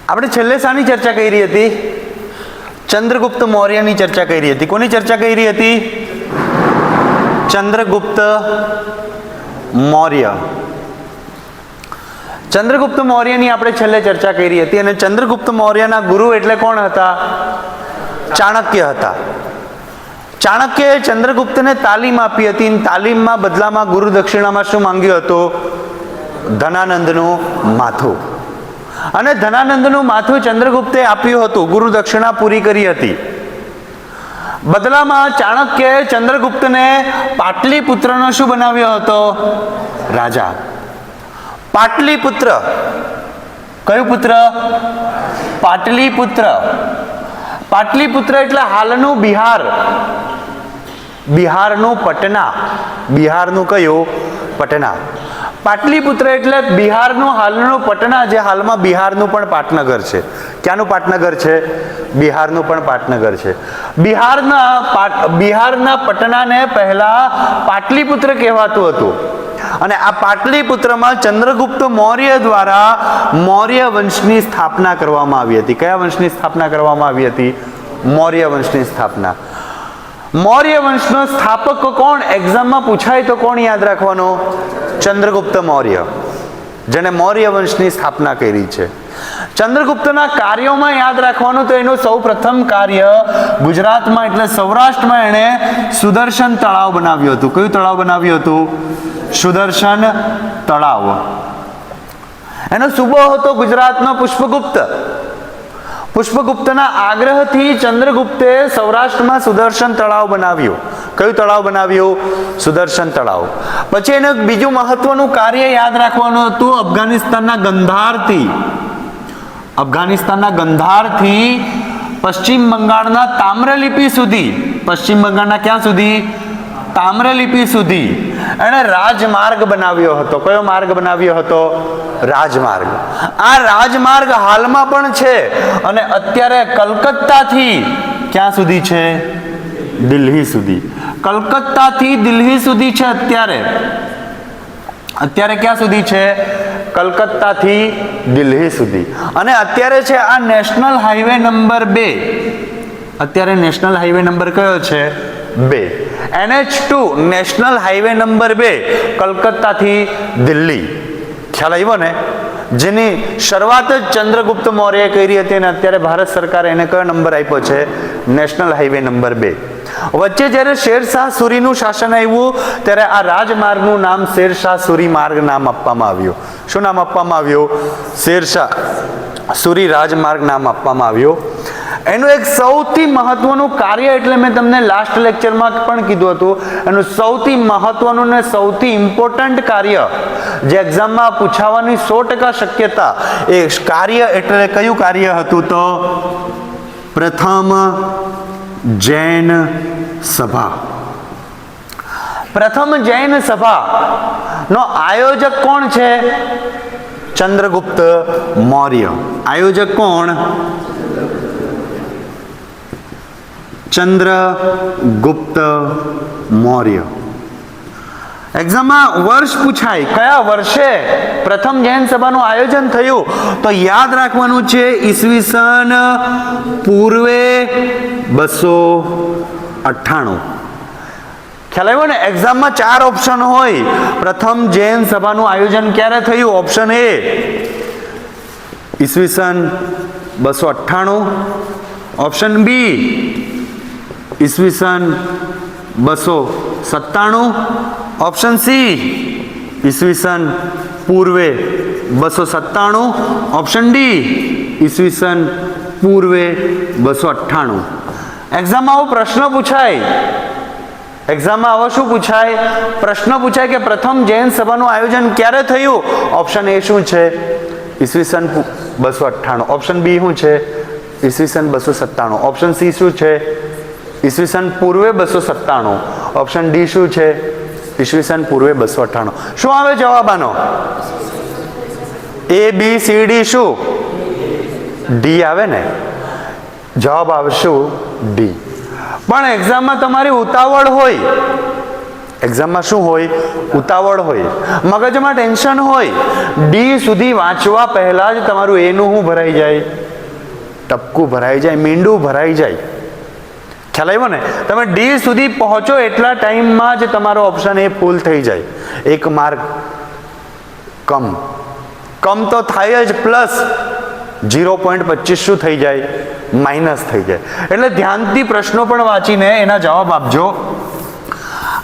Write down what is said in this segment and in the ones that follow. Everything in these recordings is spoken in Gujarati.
આપણે છેલ્લે શાની ચર્ચા કરી હતી? ચંદ્રગુપ્ત મૌર્યની ચર્ચા કરી હતી. કોની ચર્ચા કરી હતી? ચંદ્રગુપ્ત મૌર્ય. ચંદ્રગુપ્ત મૌર્યની આપણે છેલ્લે ચર્ચા કરી હતી. અને ચંદ્રગુપ્ત મૌર્યના ગુરુ એટલે કોણ હતા? ચાણક્ય હતા. ચાણક્યએ ચંદ્રગુપ્તને તાલીમ આપી હતી. તાલીમમાં બદલામાં ગુરુ દક્ષિણામાં શું માંગ્યું હતું? ધનાનંદનું માથું. અને ધનાનંદનું માથું ચંદ્રગુપ્તે આપ્યું હતું, ગુરુ દક્ષિણા પૂરી કરી હતી. બદલામાં ચાણક્યએ ચંદ્રગુપ્તને પાટલીપુત્રનો શું બનાવ્યો હતો? રાજા. પાટલીપુત્ર. કયું પુત્ર? પાટલીપુત્ર. પાટલીપુત્ર એટલે હાલનું બિહાર. બિહારનું પટના. બિહારનું કયું? પટના. પાટલીપુત્ર એટલે બિહારનું હાલનું પટના, જે હાલમાં બિહારનું પણ પાટનગર છે. ક્યાંનું પાટનગર છે? બિહારનું પણ પાટનગર છે. બિહારના પટનાને પહેલા પાટલીપુત્ર કહેવાતું હતું. અને આ પાટલીપુત્રમાં ચંદ્રગુપ્ત મૌર્ય દ્વારા મૌર્ય વંશની સ્થાપના કરવામાં આવી હતી. કયા વંશની સ્થાપના કરવામાં આવી હતી? મૌર્ય વંશની સ્થાપના. મૌર્ય વંશનો સ્થાપક કોણ? એક્ઝામમાં પૂછાય તો કોણ યાદ રાખવાનો? ચંદ્રગુપ્ત મૌર્ય, જેને મૌર્ય વંશની સ્થાપના કરી છે. ચંદ્રગુપ્તના કાર્યોમાં યાદ રાખવાનું તો એનું સૌ પ્રથમ કાર્ય ગુજરાતમાં એટલે સૌરાષ્ટ્રમાં એણે સુદર્શન તળાવ બનાવ્યું હતું. કયું તળાવ બનાવ્યું હતું? સુદર્શન તળાવ. એનો સુબો હતો ગુજરાતનો પુષ્પગુપ્ત. પુષ્પગુપ્તના આગ્રહથી ચંદ્રગુપ્તે સૌરાષ્ટ્રમાં સુદર્શન તળાવ બનાવ્યું. કયું તળાવ બનાવ્યું? સુદર્શન તળાવ. પછી એનું બીજું મહત્વનું કાર્ય યાદ રાખવાનું હતું અફઘાનિસ્તાનના ગંધારથી. અફઘાનિસ્તાનના ગંધારથી પશ્ચિમ બંગાળના તામ્રલિપિ સુધી. પશ્ચિમ બંગાળના ક્યાં સુધી? તામ્રલિપિ સુધી એણે રાજમાર્ગ બનાવ્યો હતો. કયો માર્ગ બનાવ્યો હતો? રાજમાર્ગ. આ રાજમાર્ગ હાલમાં પણ છે અને અત્યારે કલકત્તાથી ક્યાં સુધી છે? દિલ્હી સુધી. કલકત્તાથી દિલ્હી સુધી છે અત્યારે. અત્યારે ક્યાં સુધી છે? કલકત્તાથી દિલ્હી સુધી. અને અત્યારે છે આ નેશનલ હાઈવે નંબર 2. અત્યારે નેશનલ હાઈવે નંબર કયો છે? 2. NH2 નેશનલ હાઈવે નંબર 2 કલકત્તાથી દિલ્હી. ખ્યાલ આવ્યો ને? જેની શરૂઆત જ ચંદ્રગુપ્ત મૌર્યએ કરી હતી અને અત્યારે ભારત સરકારે એને કયો નંબર આપ્યો છે? National highway number 2. વચ્ચે જ્યારે શેરશાહ સૂરીનું શાસન આવ્યું ત્યારે આ રાજમાર્ગનું નામ શેરશાહ સૂરી માર્ગ નામ આપવામાં આવ્યું. શું નામ આપવામાં આવ્યું? શેરશાહ સૂરી રાજમાર્ગ નામ આપવામાં આવ્યું. એનું એક સૌથી મહત્વનું કાર્ય, એટલે મેં તમને લાસ્ટ લેક્ચરમાં પણ કીધું હતું, એનું સૌથી મહત્વનું ને સૌથી ઇમ્પોર્ટન્ટ કાર્ય જે એક્ઝામમાં પૂછાવાની 100% શક્યતા, એ કાર્ય એટલે કયું કાર્ય હતું? તો પ્રથમ જૈન સભા. પ્રથમ જૈન સભા નો આયોજક કોણ છે? ચંદ્રગુપ્ત મૌર્ય. આયોજક કોણ? ચંદ્રગુપ્ત મૌર્ય. એક્ઝામમાં વર્ષ પૂછાય, કયા વર્ષે પ્રથમ જૈન સભાનું આયોજન થયું? તો યાદ રાખવાનું છે ઈસવીસન પૂર્વે 298. ખ્યાલ આવ્યો ને? એક્ઝામમાં 4 ઓપ્શન હોય. પ્રથમ જૈન સભાનું આયોજન ક્યારે થયું? ઓપ્શન એ ઈસવીસન 298. ઓપ્શન બી ઈસવીસન 297. ઓપ્શન સી ઈસવીસન પૂર્વે 297. ઓપ્શન ડી ઈસવીસન પૂર્વે 298. એક્ઝામમાં આવો પ્રશ્ન પૂછાય. એક્ઝામમાં આવો શું પૂછાય? પ્રશ્ન પૂછાય કે પ્રથમ જૈન સભાનું આયોજન ક્યારે થયું? ઓપ્શન એ શું છે? ઈસવીસન 298. ઓપ્શન બી શું છે? ઈસવીસન 297. ઓપ્શન સી શું છે? ઈસવીસન પૂર્વે 297. ઓપ્શન ડી શું છે? ઈસવીસન પૂર્વે 298. શું આવે જવાબ આનો? A B C D શું? ડી આવે ને? જવાબ આવશે ડી. પણ એક્ઝામમાં તમારી ઉતાવળ હોય એક્ઝામમાં શું હોય? ઉતાવળ હોય, મગજમાં ટેન્શન હોય. ડી સુધી વાંચવા પહેલા જ તમારું એનું શું ભરાઈ જાય? ટપકું ભરાઈ જાય, મીંડું ભરાઈ જાય. ખ્યાલ આવ્યો ને? તમે ડી સુધી પહોંચો એટલા ટાઈમમાં જ તમારો ઓપ્શન એ ફૂલ થઈ જાય. 1 માર્ક કમ તો થાય જ, પ્લસ 0.25 શું થઈ જાય? માઇનસ થઈ જાય. એટલે ધ્યાનથી પ્રશ્નો પણ વાંચીને એના જવાબ આપજો.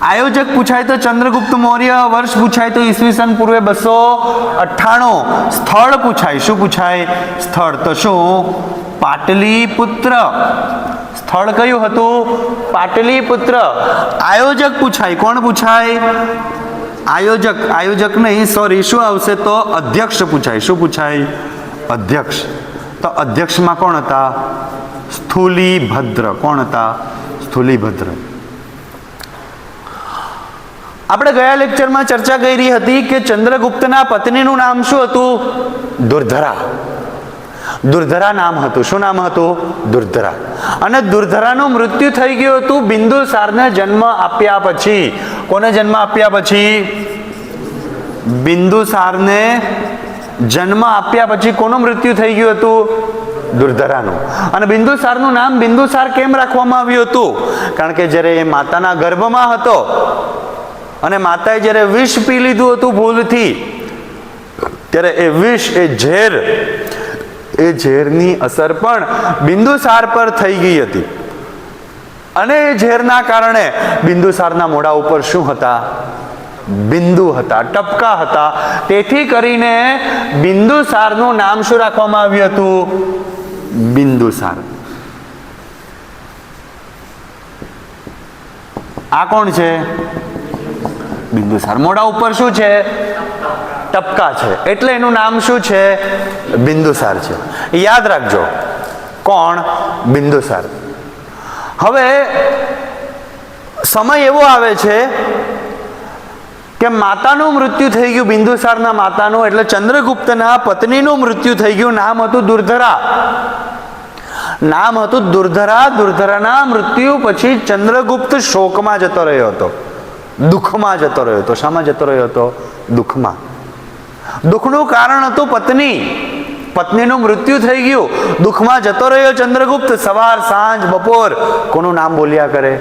આયોજક પૂછાય તો ચંદ્રગુપ્ત મૌર્ય, વર્ષ પૂછાય તો ઈસવીસન પૂર્વે 298. સ્થળ પૂછાય, શું પૂછાય? સ્થળ તો શું? પાટલીપુત્ર. સ્થળ કયું હતું? પાટલીપુત્ર. આયોજક પૂછાય, કોણ પૂછાય? આયોજક નહીં, સોરી, શું આવશે તો? અધ્યક્ષ પૂછાય. શું પૂછાય? અધ્યક્ષ. તો અધ્યક્ષમાં કોણ હતા? સ્થૂલીભદ્ર. કોણ હતા? સ્થૂલીભદ્ર. આપણે ગયા લેક્ચરમાં ચર્ચા કરી હતી કે ચંદ્રગુપ્તના પત્નીનું નામ શું હતું? દુર્ધરા. દુર્ધરા નામ હતું. શું નામ હતું? દુર્ધરા. અને દુર્ધરાનું મૃત્યુ થઈ ગયું હતું બિંદુસારને જન્મ આપ્યા પછી. કોને જન્મ આપ્યા પછી? બિંદુસારને જન્મ આપ્યા પછી કોનું મૃત્યુ થઈ ગયું હતું? દુર્ધરાનું. અને બિંદુસારનું નામ બિંદુસાર કેમ રાખવામાં આવ્યું હતું? કારણ કે જ્યારે એ માતાના ગર્ભમાં હતો અને માતાએ જ્યારે વિષ પી લીધું હતું ભૂલથી, ત્યારે એ વિષ, એ ઝેરની અસર પણ બિંદુસાર પર થઈ ગઈ હતી. અને એ ઝેરના કારણે બિંદુસારના મોઢા ઉપર શું હતા? બિંદુ હતા, ટપકા હતા. તેથી કરીને બિંદુસારનું નામ શું રાખવામાં આવ્યું હતું? બિંદુસાર. આ કોણ છે? બિંદુસાર. મોઢા ઉપર શું છે? ટપકા છે, એટલે એનું નામ શું છે? બિંદુસાર છે. યાદ રાખજો. કોણ? બિંદુસાર. હવે સમય એવો આવે છે કે માતાનું મૃત્યુ થઈ ગયું, બિંદુસારના માતાનું, એટલે ચંદ્રગુપ્તના પત્નીનું મૃત્યુ થઈ ગયું. નામ હતું દુર્ધરા. નામ હતું દુર્ધરા. દુર્ધરાના મૃત્યુ પછી ચંદ્રગુપ્ત શોકમાં જતો રહ્યો હતો, દુઃખમાં જતો રહ્યો હતો. શામાં જતો રહ્યો હતો? દુઃખમાં. દુઃખનું કારણ હતું પત્ની. પત્નીનું મૃત્યુ થઈ ગયું, દુઃખમાં જતો રહ્યો ચંદ્રગુપ્ત. સવાર, સાંજ, બપોર કોનું નામ બોલ્યા કરે?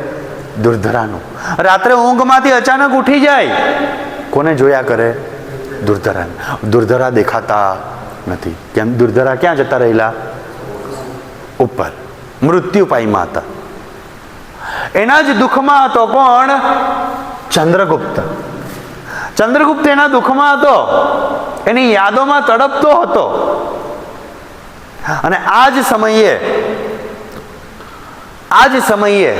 દુર્ધરાનું. રાત્રે ઊંઘમાંથી અચાનક ઉઠી જાય, કોને જોયા કરે? દુર્ધરાને. દુર્ધરા દેખાતા નથી. કેમ? દુર્ધરા ક્યાં જતા રહેલા? ઉપર. મૃત્યુ પામ્યા હતા. એના જ દુઃખમાં હતો. કોણ? ચંદ્રગુપ્ત. ચંદ્રગુપ્ત એના દુઃખમાં હતો, એની યાદોમાં તડપતો હતો. અને આ જ સમયે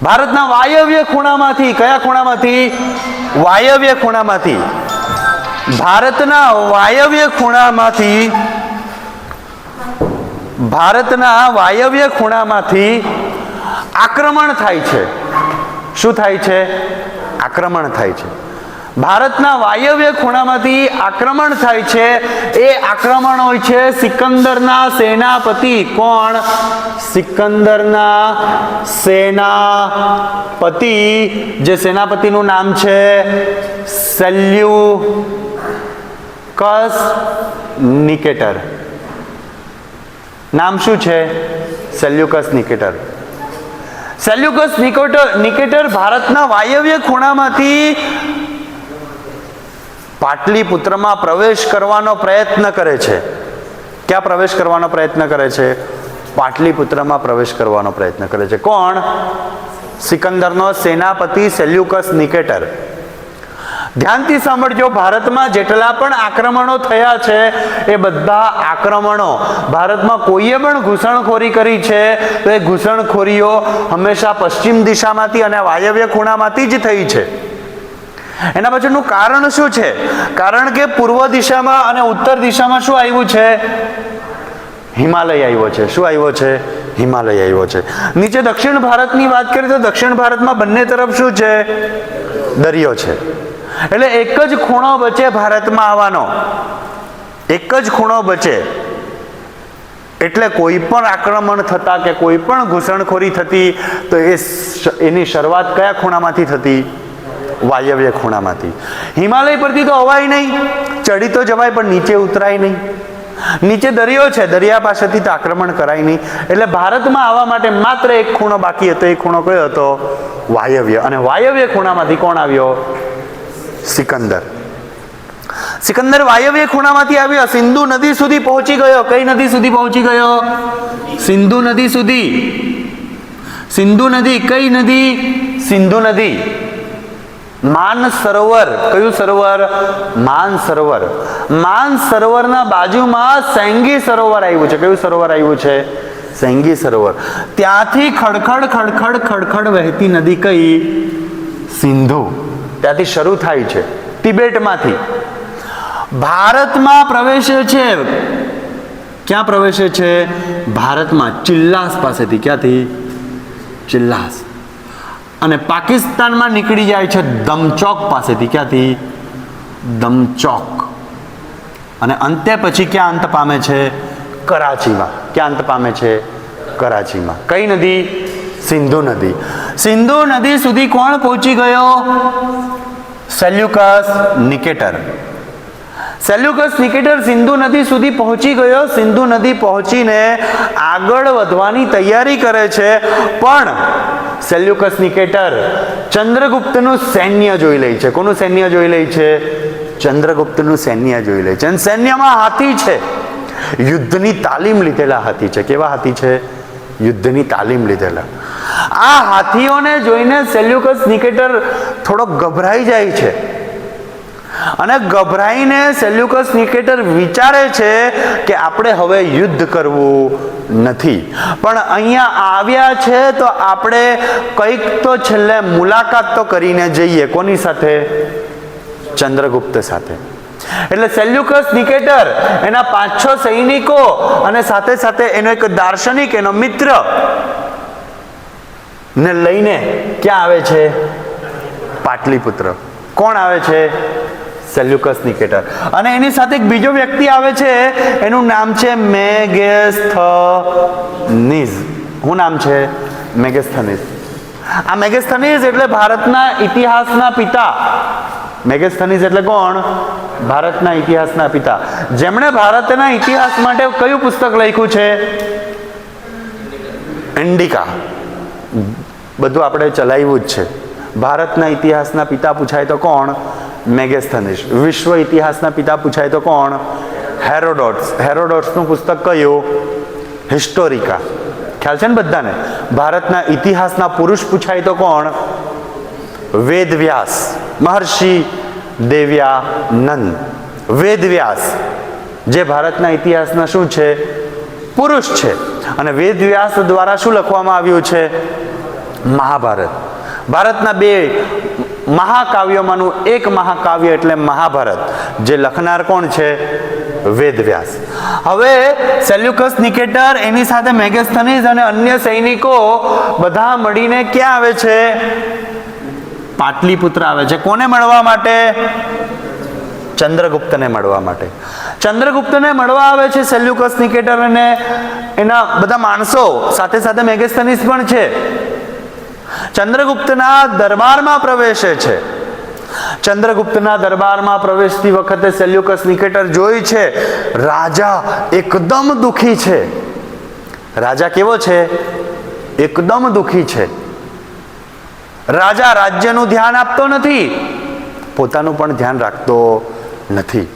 ભારતના વાયવ્ય ખૂણામાંથી, કયા ખૂણામાંથી? વાયવ્ય ખૂણામાંથી. ભારતના વાયવ્ય ખૂણામાંથી આક્રમણ થાય છે. શું થાય છે? આક્રમણ થાય છે. ભારતના વાયવ્ય ખૂણામાંથી આક્રમણ થાય છે. એ આક્રમણ હોય છે સિકંદરના સેનાપતિ. કોણ? સિકંદરના સેનાપતિ. જે સેનાપતિનું નામ છે સેલ્યુકસ નિકેટર. નામ શું છે? સેલ્યુકસ નિકેટર. સેલ્યુકસ નિકેટર ભારતના વાયવ્ય ખૂણામાંથી પાટલીપુત્રમાં પ્રવેશ કરવાનો પ્રયત્ન કરે છે. ક્યાં પ્રવેશ કરવાનો પ્રયત્ન કરે છે? પાટલીપુત્રમાં પ્રવેશ કરવાનો પ્રયત્ન કરે છે. કોણ? સિકંદરનો સેનાપતિ સેલ્યુકસ નિકેટર. ધ્યાનથી સાંભળજો. ભારતમાં જેટલા પણ આક્રમણો થયા છે એ બધા આક્રમણો, ભારતમાં કોઈએ પણ ઘૂસણખોરી કરી છે તો એ ઘૂસણખોરીઓ હંમેશા પશ્ચિમ દિશામાંથી અને વાયવ્ય ખૂણામાંથી જ થઈ છે. એના પાછળનું કારણ શું છે? કારણ કે પૂર્વ દિશામાં અને ઉત્તર દિશામાં શું આવ્યું છે? હિમાલય આવ્યો છે. શું આવ્યો છે? હિમાલય આવ્યો છે. નીચે દક્ષિણ ભારતની વાત કરીએ તો દક્ષિણ ભારતમાં બંને તરફ શું છે? દરિયો છે. એટલે એક જ ખૂણો બચે ભારતમાં આવવાનો. એક જ ખૂણો બચે. એટલે કોઈ પણ આક્રમણ થતા કે કોઈ પણ ઘૂસણખોરી થતી તો એની શરૂઆત કયા ખૂણામાંથી થતી? વાયવ્ય ખૂણામાંથી. હિમાલય પરથી તો અવાય નહીં, ચડી તો જવાય પણ નીચે ઉતરાય નહીં. નીચે દરિયો છે, દરિયા પાસેથી તો આક્રમણ કરાય નહીં. એટલે ભારતમાં આવવા માટે માત્ર એક ખૂણો બાકી હતો. એ ખૂણો કયો હતો? વાયવ્ય. અને વાયવ્ય ખૂણામાંથી કોણ આવ્યો? સિકંદર. સિકંદર વાયવ્ય ખૂણામાંથી આવ્યો, સિંધુ નદી સુધી પહોંચી ગયો. કઈ નદી સુધી પહોંચી ગયો? સિંધુ નદી સુધી. સિંધુ નદી કઈ નદી? સિંધુ નદી. માન સરોવર, કયું સરોવર? માન સરોવર. માન સરોવરના બાજુમાં સેંગી સરોવર આવ્યું છે. કયું સરોવર આવ્યું છે? સેંગી સરોવર. ત્યાંથી ખડખડ ખડખડ ખડખડ વહેતી નદી કઈ? સિંધુ. ત્યાંથી શરૂ થાય છે, તિબેટમાંથી ભારતમાં પ્રવેશે છે. ક્યાં પ્રવેશે છે? ભારતમાં ચિલ્લાસ પાસેથી. ક્યાંથી? ચિલ્લાસ. અને પાકિસ્તાનમાં નીકળી જાય છે દમચોક પાસેથી. ક્યાંથી? દમચોક. અને અંતે પછી ક્યાં અંત પામે છે? કરાચીમાં. ક્યાં અંત પામે છે? કરાચીમાં. કઈ નદી? સિંધુ નદી. સિંધુ નદી સુધી કોણ પહોંચી ગયો? સેલ્યુકસ નિકેટર. સેલ્યુકસ નિકેટર સિંધુ નદી સુધી પહોંચી ગયો. સિંધુ નદી પહોંચીને આગળ વધવાની તૈયારી કરે છે, પણ સેલ્યુકસ નિકેટર ચંદ્રગુપ્તનું સૈન્ય જોઈ લે છે. કોનું સૈન્ય જોઈ લે છે? ચંદ્રગુપ્તનું સૈન્ય જોઈ લે છે. અને સૈન્યમાં હાથી છે, યુદ્ધની તાલીમ લીધેલા હાથી છે. કેવા હાથી છે? યુદ્ધની તાલીમ લીધેલા. આ હાથીઓને જોઈને સેલ્યુકસ નિકેટર થોડો ગભરાઈ જાય છે. અને ગભરાઈને સેલ્યુકસ નિકેટર વિચારે છે કે આપણે હવે યુદ્ધ કરવું નથી, પણ અહીંયા આવ્યા છે તો આપણે કંઈક તો છેલ્લે મુલાકાત તો કરીને જઈએ. કોની સાથે? ચંદ્રગુપ્ત સાથે. એટલે સેલ્યુકસ નિકેટર એના 5-6 સૈનિકો અને સાથે સાથે એનો એક દાર્શનિક, એનો મિત્ર ને લઈને ક્યાં આવે છે? પાટલીપુત્ર. કોણ આવે છે? સેલ્યુકસ નિકેટર. અને એની સાથે એક બીજો વ્યક્તિ આવે છે, એનું નામ છે મેગેસ્થનીઝ. શું નામ છે? મેગેસ્થનીઝ. આ મેગેસ્થનીઝ એટલે ભારતના ઇતિહાસના પિતા. મેગેસ્થનીઝ એટલે કોણ? ભારતના ઇતિહાસના પિતા, જેમણે ભારતના ઇતિહાસ માટે કયું પુસ્તક લખ્યું છે? ઇન્ડિકા. બધું આપણે ચલાવ્યું જ છે. ભારતના ઇતિહાસના પિતા પૂછાય તો કોણ? મેગેસ્થનીઝ. વિશ્વ ઇતિહાસના પિતા પૂછાય તો કોણ? હેરોડોટ્સ. હેરોડોટ્સનું પુસ્તક કયું? હિસ્ટોરિકા. ખ્યાલ છે ને બધાને? ભારતના ઇતિહાસના પુરુષ પૂછાય તો કોણ? વેદવ્યાસ. મહર્ષિ દેવ્યાનંદ. વેદવ્યાસ જે ભારતના ઇતિહાસના શું છે? પુરુષ છે. અને વેદવ્યાસ દ્વારા શું લખવામાં આવ્યું છે? મહાભારત. ભારતના 2 મહાકાવ્યોમાંનું એક મહાકાવ્ય એટલે મહાભારત, જે લખનાર કોણ છે? વેદવ્યાસ. હવે સેલ્યુકસ નિકેટર, એની સાથે મેગેસ્થનીઝ અને અન્ય સૈનિકો બધા મળીને ક્યાં આવે છે? પાટલીપુત્ર આવે છે. કોને મળવા માટે? ચંદ્રગુપ્તને મળવા માટે. ચંદ્રગુપ્તને મળવા આવે છે સેલ્યુકસ નિકેટર અને એના બધા માણસો, સાથે સાથે મેગેસ્થનીઝ પણ છે. ચંદ્રગુપ્તના દરબારમાં પ્રવેશે છે. ચંદ્રગુપ્તના દરબારમાં પ્રવેશતી વખતે સેલ્યુકસ નિકેટર જોઈ છે રાજા એકદમ દુખી છે. રાજા કેવો છે? એકદમ દુખી છે. રાજા રાજ્યનું ધ્યાન આપતો નથી, પોતાનું પણ ધ્યાન રાખતો નથી.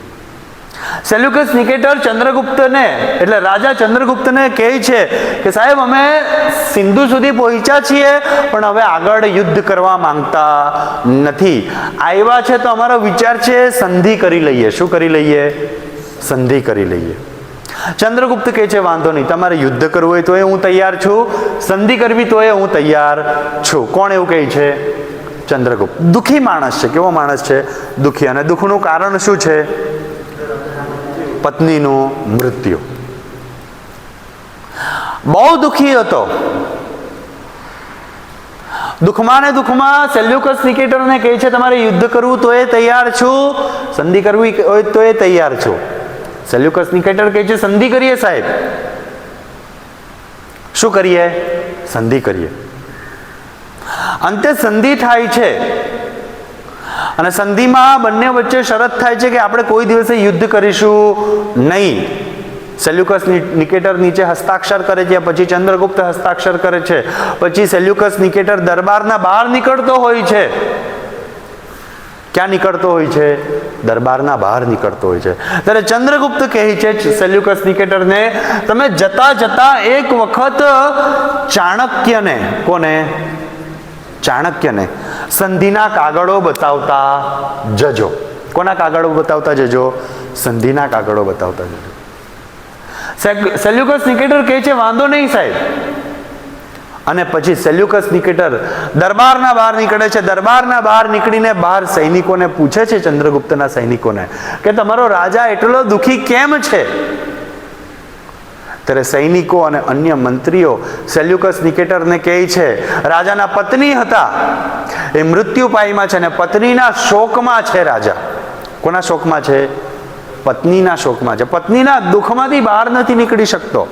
સેલ્યુકસ નિકેટર ચંદ્રગુપ્તને, એટલે રાજા ચંદ્રગુપ્તને કહે છે કે સાહેબ, અમે સિંધુ સુધી પહોંચ્યા છીએ પણ હવે આગળ યુદ્ધ કરવા માંગતા નથી. આવ્યા છે તો અમારો વિચાર છે સંધિ કરી લઈએ. શું કરી લઈએ? સંધિ કરી લઈએ. ચંદ્રગુપ્ત કહે છે વાંધો નહીં, તમારે યુદ્ધ કરવું હોય તો હું તૈયાર છું, સંધિ કરવી તો હું તૈયાર છું. કોણ એવું કહે છે? ચંદ્રગુપ્ત. દુઃખી માણસ છે. કેવો માણસ છે? દુઃખી. અને દુઃખનું કારણ શું છે? પત્નીનું મૃત્યુ. બહુ દુઃખી હતો. દુઃખમાં ને દુઃખમાં સેલ્યુકસ નિકેટરને કહે છે તમારે યુદ્ધ કરવું તો તૈયાર છું, સંધિ કરવી હોય તો તૈયાર છું. સેલ્યુકસ નિકેટર કહે છે સંધિ કરીએ સાહેબ. શું કરીએ? સંધિ કરીએ. અંતે સંધિ થાય છે અને સંધિમાં બંને વચ્ચે શરત થાય છે કે આપણે કોઈ દિવસે યુદ્ધ કરીશું નહીં. સેલ્યુકસ નિકેટર નીચે હસ્તાક્ષર કરે છે, પછી ચંદ્રગુપ્ત હસ્તાક્ષર કરે છે, પછી સેલ્યુકસ નિકેટર દરબારના બહાર નીકળતો હોય છે. ક્યાં નીકળતો હોય છે? દરબારના બહાર નીકળતો હોય છે. ત્યારે ચંદ્રગુપ્ત કહે છે સેલ્યુકસ નિકેટરને, તમે જતા જતા એક વખત ચાણક્યને, કોને? ચાણક્યને સંધિના કાગળો બતાવતા જજો. કોના કાગળો બતાવતા જજો? સંધિના કાગળો બતાવતા જજો. સેલ્યુકસ નિકેટર કહે છે વાંધો નહીં સાહેબ. અને પછી સેલ્યુકસ નિકેટર દરબારના બહાર નીકળે છે. દરબારના બહાર નીકળીને બહાર સૈનિકોને પૂછે છે, ચંદ્રગુપ્તના સૈનિકોને, કે તમારો રાજા એટલો દુઃખી કેમ છે? ત્યારે સૈનિકો અને અન્ય મંત્રીઓ સેલ્યુકસ નિકેટરને કહે છે, રાજાના પત્ની હતા, એ મૃત્યુ પામ્યા છે અને પત્નીના શોકમાં છે રાજા. કોના શોકમાં છે? પત્નીના શોકમાં છે. પત્નીના દુઃખમાંથી બહાર નથી નીકળી શકતો.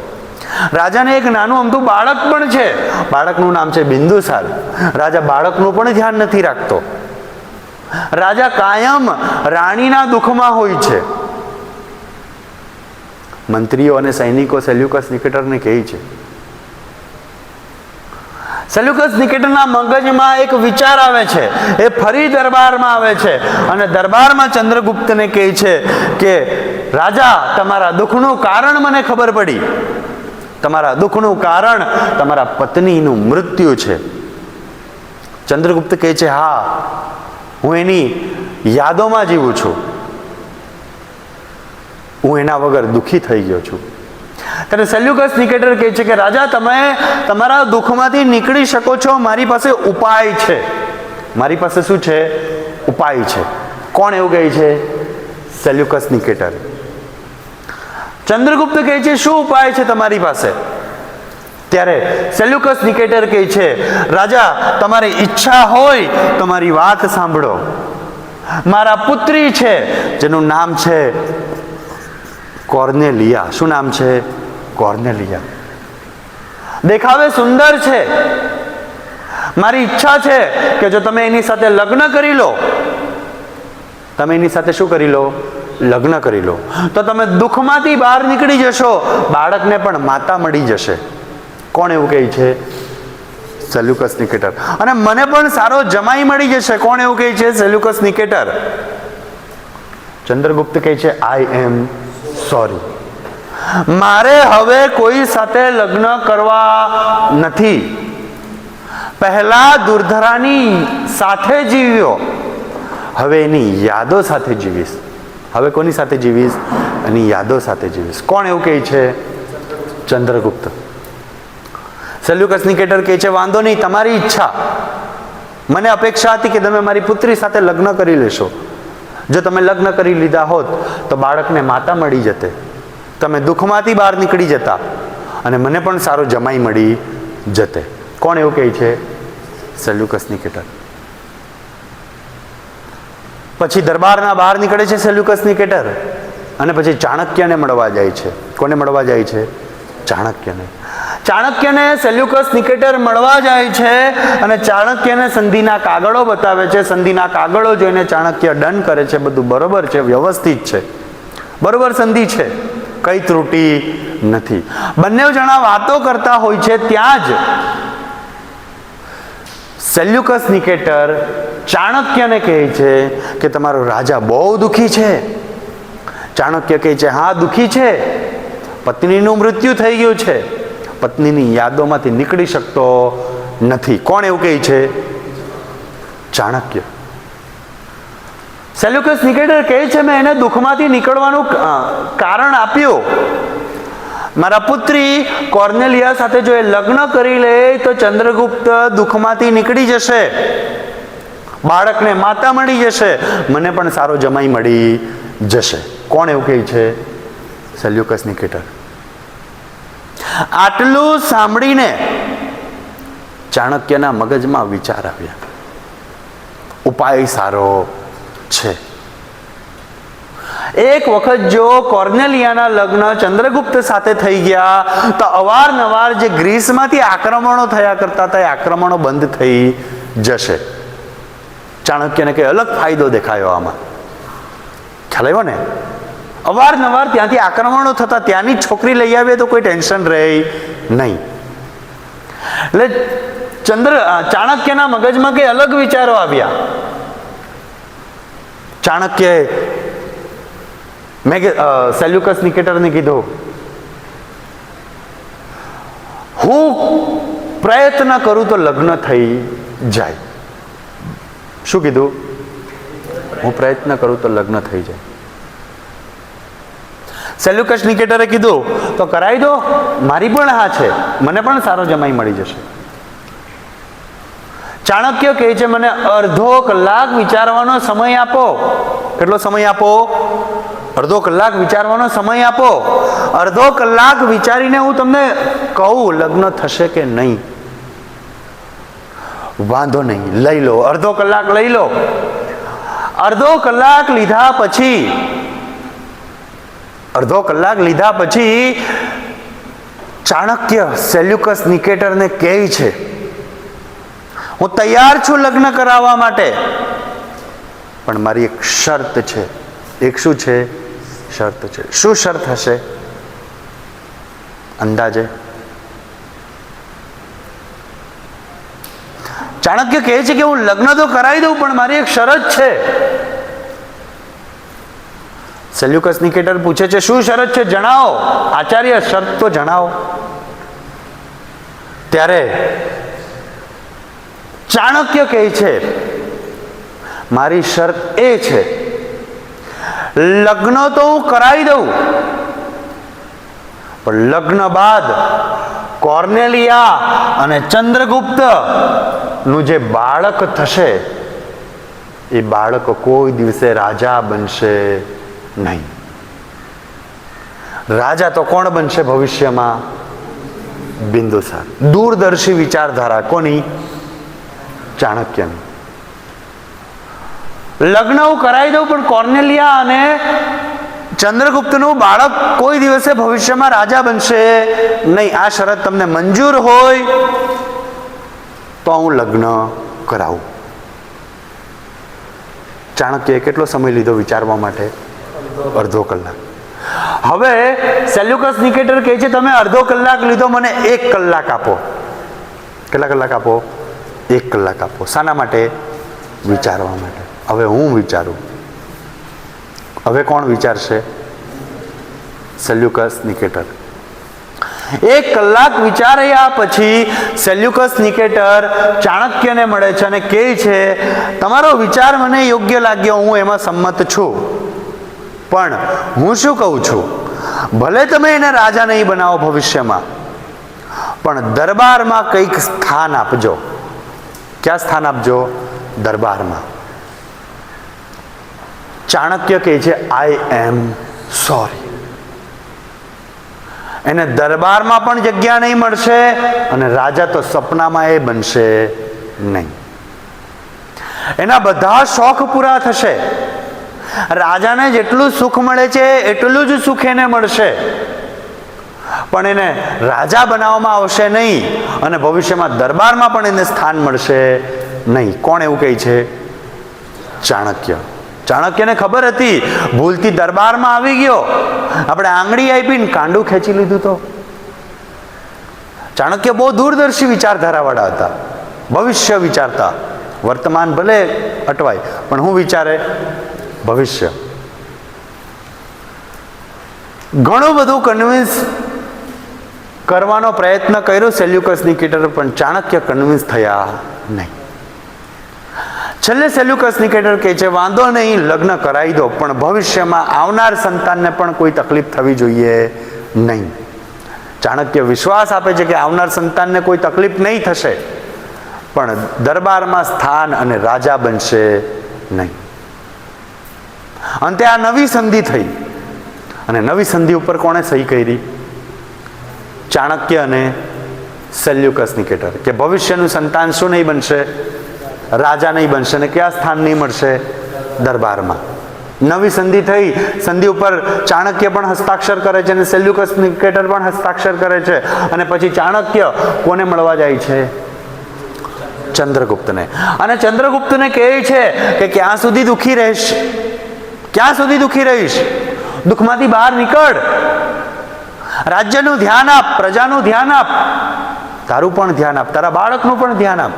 રાજાને એક નાનું અમથું બાળક પણ છે, બાળકનું નામ છે બિંદુસાર. રાજા બાળકનું પણ ધ્યાન નથી રાખતો. રાજા કાયમ રાણીના દુઃખમાં હોય છે. મંત્રીઓ અને સૈનિકો સેલ્યુકસ નિકેટરને કહે છે. સેલ્યુકસ નિકેટરના મગજમાં એક વિચાર આવે છે. એ ફરી દરબારમાં આવે છે અને દરબારમાં ચંદ્રગુપ્તને કહે છે કે રાજા, તમારા દુઃખનું કારણ મને ખબર પડી. તમારા દુઃખનું કારણ તમારા પત્નીનું મૃત્યુ છે. ચંદ્રગુપ્ત કહે છે, હા, હું એની યાદોમાં જીવું છું, હું એના વગર દુઃખી થઈ ગયો છું. ત્યારે સેલ્યુકસ નિકેટર કહે છે કે રાજા, તમે તમારા દુઃખમાંથી નીકળી શકો છો, મારી પાસે ઉપાય છે. મારી પાસે શું છે? ઉપાય છે. કોણ એવું કહે છે? સેલ્યુકસ નિકેટર. ચંદ્રગુપ્ત કહે છે, શું ઉપાય છે તમારી પાસે? ત્યારે સેલ્યુકસ નિકેટર કહે છે, રાજા, તમારી ઈચ્છા હોય તો મારી વાત સાંભળો. મારા પુત્રી છે જેનું નામ છે કોર્નેલિયા. શું નામ છે? કોર્નેલિયા. દેખાવે સુંદર છે. મારી ઈચ્છા છે કે જો તમે એની સાથે લગ્ન કરી લો, તમે એની સાથે શું કરી લો? લગ્ન કરી લો, તો તમે દુઃખમાંથી બહાર નીકળી જશો, બાળકને પણ માતા મળી જશે. કોણ એવું કહે છે? સેલ્યુકસ નિકેટર. અને મને પણ સારો જમાઈ મળી જશે. કોણ એવું કહે છે? સેલ્યુકસ નિકેટર. ચંદ્રગુપ્ત કહે છે, આઈ એમ સોરી, મારે હવે કોઈ સાથે લગ્ન કરવા નથી. પહેલા દુર્ધરાની સાથે જીવ્યો, હવે એની યાદો સાથે જીવીશ. હવે કોની સાથે જીવીશ? એની યાદો સાથે જીવીશ. કોણ એવું કહે છે? ચંદ્રગુપ્ત. સેલ્યુકસ નિકેટર કહે છે, વાંધો નહીં, તમારી ઈચ્છા. મને અપેક્ષા હતી કે તમે મારી પુત્રી સાથે લગ્ન કરી લેશો. જો તમે લગ્ન કરી લીધા હોત તો બાળકને માતા મળી જતે, તમે દુઃખમાંથી બહાર નીકળી જતા અને મને પણ સારો જમાઈ મળી જતે. કોણ એવું કહે છે? સેલ્યુકસ નિકેટર. પછી દરબારના બહાર નીકળે છે સેલ્યુકસ નિકેટર અને પછી ચાણક્યને મળવા જાય છે. કોને મળવા જાય છે? ચાણક્યને. ચાણક્યને સેલ્યુકસ નિકેટર મળવા જાય છે અને ચાણક્યને સંધિના કાગળો બતાવે છે. સંધિના કાગળો જોઈને ચાણક્ય ડન કરે છે, બધું બરોબર છે, વ્યવસ્થિત છે, બરોબર સંધિ છે, કઈ ત્રુટિ નથી. બંને જણા વાતો કરતા હોય છે ત્યાં જ સેલ્યુકસ નિકેટર ચાણક્યને કહે છે કે તમારો રાજા બહુ દુઃખી છે. ચાણક્ય કહે છે, હા, દુઃખી છે, પત્નીનું મૃત્યુ થઈ ગયું છે, પત્નીની યાદોમાંથી નીકળી શકતો નથી. કોણ એવું કહે છે? ચાણક્ય. સેલ્યુકસ નિકેટર કહે છે, મેં એને દુઃખમાંથી નીકળવાનું કારણ આપ્યું. મારા પુત્રી કોર્નેલિયા સાથે જો એ લગ્ન કરી લે તો ચંદ્રગુપ્ત દુઃખમાંથી નીકળી જશે, બાળકને માતા મળી જશે, મને પણ સારો જમાઈ મળી જશે. કોણ એવું કહે છે? સેલ્યુકસ નિકેટર. આટલું સાંભળીને ચાણક્યના મગજમાં વિચાર આવ્યા, ઉપાય સારો છે. એક વખત જો કોર્નેલિયાના લગ્ન ચંદ્રગુપ્ત સાથે થઈ ગયા તો અવારનવાર જે ગ્રીસમાંથી આક્રમણો થયા કરતા હતા એ આક્રમણો બંધ થઈ જશે. ચાણક્યને કઈ અલગ ફાયદો દેખાયો આમાં, ખ્યાલ આવ્યો ને? અવારનવાર ત્યાંથી આક્રમણો થતા, ત્યાંની છોકરી લઈ આવે તો કોઈ ટેન્શન રહે નહીં. એટલે ચાણક્યના મગજમાં કઈ અલગ વિચારો આવ્યા. ચાણક્યએ સેલ્યુકસ નિકેટરને કીધું, હું પ્રયત્ન કરું તો લગ્ન થઈ જાય. શું કીધું? હું પ્રયત્ન કરું તો લગ્ન થઈ જાય. સેલ્યુકસ નિકેટરે કીધું તો કરાવી દો, મારી પણ હા છે, મને પણ સારો જમાઈ મળી જશે. ચાણક્ય કહે છે, મને અડધો કલાક વિચારવાનો સમય આપો. કેટલો સમય આપો? અડધો કલાક વિચારવાનો સમય આપો. અડધો કલાક વિચારીને હું તમને કહું લગ્ન થશે કે નહીં. વાંધો નહીં, લઈ લો, અડધો કલાક લઈ લો. અડધો કલાક લીધા પછી ચાણક્ય સેલ્યુકસ નિકેટરને કહે છે, હું તૈયાર છું લગ્ન કરાવવા માટે, પણ મારી એક શરત છે. એક શું છે? શરત છે. શું શરત હશે અંદાજે? ચાણક્ય કહે છે કે હું લગ્ન તો કરાવી દઉં, પણ મારી એક શરત છે. સેલ્યુકસ નિકેટર પૂછે છે, શું શરત છે? જણાવો આચાર્ય, શરત તો જણાવો. ત્યારે ચાણક્ય કહે છે, મારી શરત એ છે, લગ્ન તો હું કરાવી દઉં, પણ લગ્ન બાદ કોર્નેલિયા અને ચંદ્રગુપ્ત નું જે બાળક થશે એ બાળક કોઈ દિવસે રાજા બનશે નહીં. રાજા તો કોણ બનશે ભવિષ્યમાં? બિંદુસાર. દૂરદર્શી વિચારધારા કોની? ચાણક્યની. લગ્ન હું કરાવી દઉં, પણ કોર્નેલિયા અને ચંદ્રગુપ્તનું બાળક કોઈ દિવસે ભવિષ્યમાં રાજા બનશે નહીં. આ શરત તમને મંજૂર હોય તો હું લગ્ન કરાવું. ચાણક્યએ કેટલો સમય લીધો વિચારવા માટે? અડધો કલાક. હવે સેલ્યુકસ નિકેટર કહે છે, તમે અડધો કલાક લીધો, મને 1 કલાક આપો. કેટલા કલાક આપો? 1 કલાક આપો. શાના માટે? વિચારવા માટે. હવે હું વિચારું. હવે કોણ વિચારશે? સેલ્યુકસ નિકેટર. 1 કલાક વિચાર્યા પછી સેલ્યુકસ નિકેટર ચાણક્યને મળે છે અને કહે છે, તમારો વિચાર મને યોગ્ય લાગ્યો, હું એમાં સંમત છું, પણ હું શું કહું છું, ભલે તમે એને રાજા નહીં બનાવો ભવિષ્યમાં, પણ દરબારમાં કંઈક સ્થાન આપજો. ક્યાં સ્થાન આપજો? દરબારમાં. ચાણક્ય કહે છે, આઈ એમ સોરી. એને દરબારમાં પણ જગ્યા નહીં મળશે અને રાજા તો સપનામાં એ બનશે નહીં. એના બધા શોખ પૂરા થશે. રાજાને જેટલું સુખ મળે છે એટલું જ સુખ એને મળશે, પણ એને રાજા બનાવવામાં આવશે નહીં અને ભવિષ્યમાં દરબારમાં પણ એને સ્થાન મળશે નહીં. કોણ એવું કહે છે? ચાણક્ય. ચાણક્યને ખબર હતી, ભૂલથી દરબારમાં આવી ગયો, આપણે આંગળી આપીને કાંડું ખેંચી લીધું. તો ચાણક્ય બહુ દૂરદર્શી વિચારધારા વાળા હતા, ભવિષ્ય વિચારતા. વર્તમાન ભલે અટવાય, પણ હું વિચારે ભવિષ્ય. ઘણું બધું કન્વિન્સ કરવાનો પ્રયત્ન કર્યો સેલ્યુકસ નિકેટર, પણ ચાણક્ય કન્વિન્સ થયા નહીં. છેલ્લે સેલ્યુકસ નિકેટર કહે છે, વાંધો નહીં, લગ્ન કરાવી દો, પણ ભવિષ્યમાં આવનાર સંતાનને પણ કોઈ તકલીફ થવી જોઈએ નહીં. ચાણક્ય વિશ્વાસ આપે છે કે આવનાર સંતાનને કોઈ તકલીફ નહીં થશે, પણ દરબારમાં સ્થાન અને રાજા બનશે નહીં. અંતે આ નવી સંધિ થઈ અને નવી સંધિ ઉપર કોણે સહી કરી? ચાણક્ય અને સેલ્યુકસ નિકેટર. કે ભવિષ્યનું સંતાન શું નહીં બનશે? રાજા નહીં બનશે. ને કયા સ્થાન નહીં મળશે? દરબારમાં. નવી સંધિ થઈ, સંધિ ઉપર ચાણક્ય પણ હસ્તાક્ષર કરે છે અને સેલ્યુકસ નિકેટર પણ હસ્તાક્ષર કરે છે, અને પછી ચાણક્ય કોને મળવા જાય છે? ચંદ્રગુપ્તને. અને ચંદ્રગુપ્તને કહે છે કે ક્યાં સુધી દુઃખી રહીશ, ક્યાં સુધી દુઃખી રહીશ, દુઃખમાંથી બહાર નીકળ, રાજ્યનું ધ્યાન આપ, પ્રજાનું ધ્યાન આપ, તારું પણ ધ્યાન આપ, તારા બાળકનું પણ ધ્યાન આપ.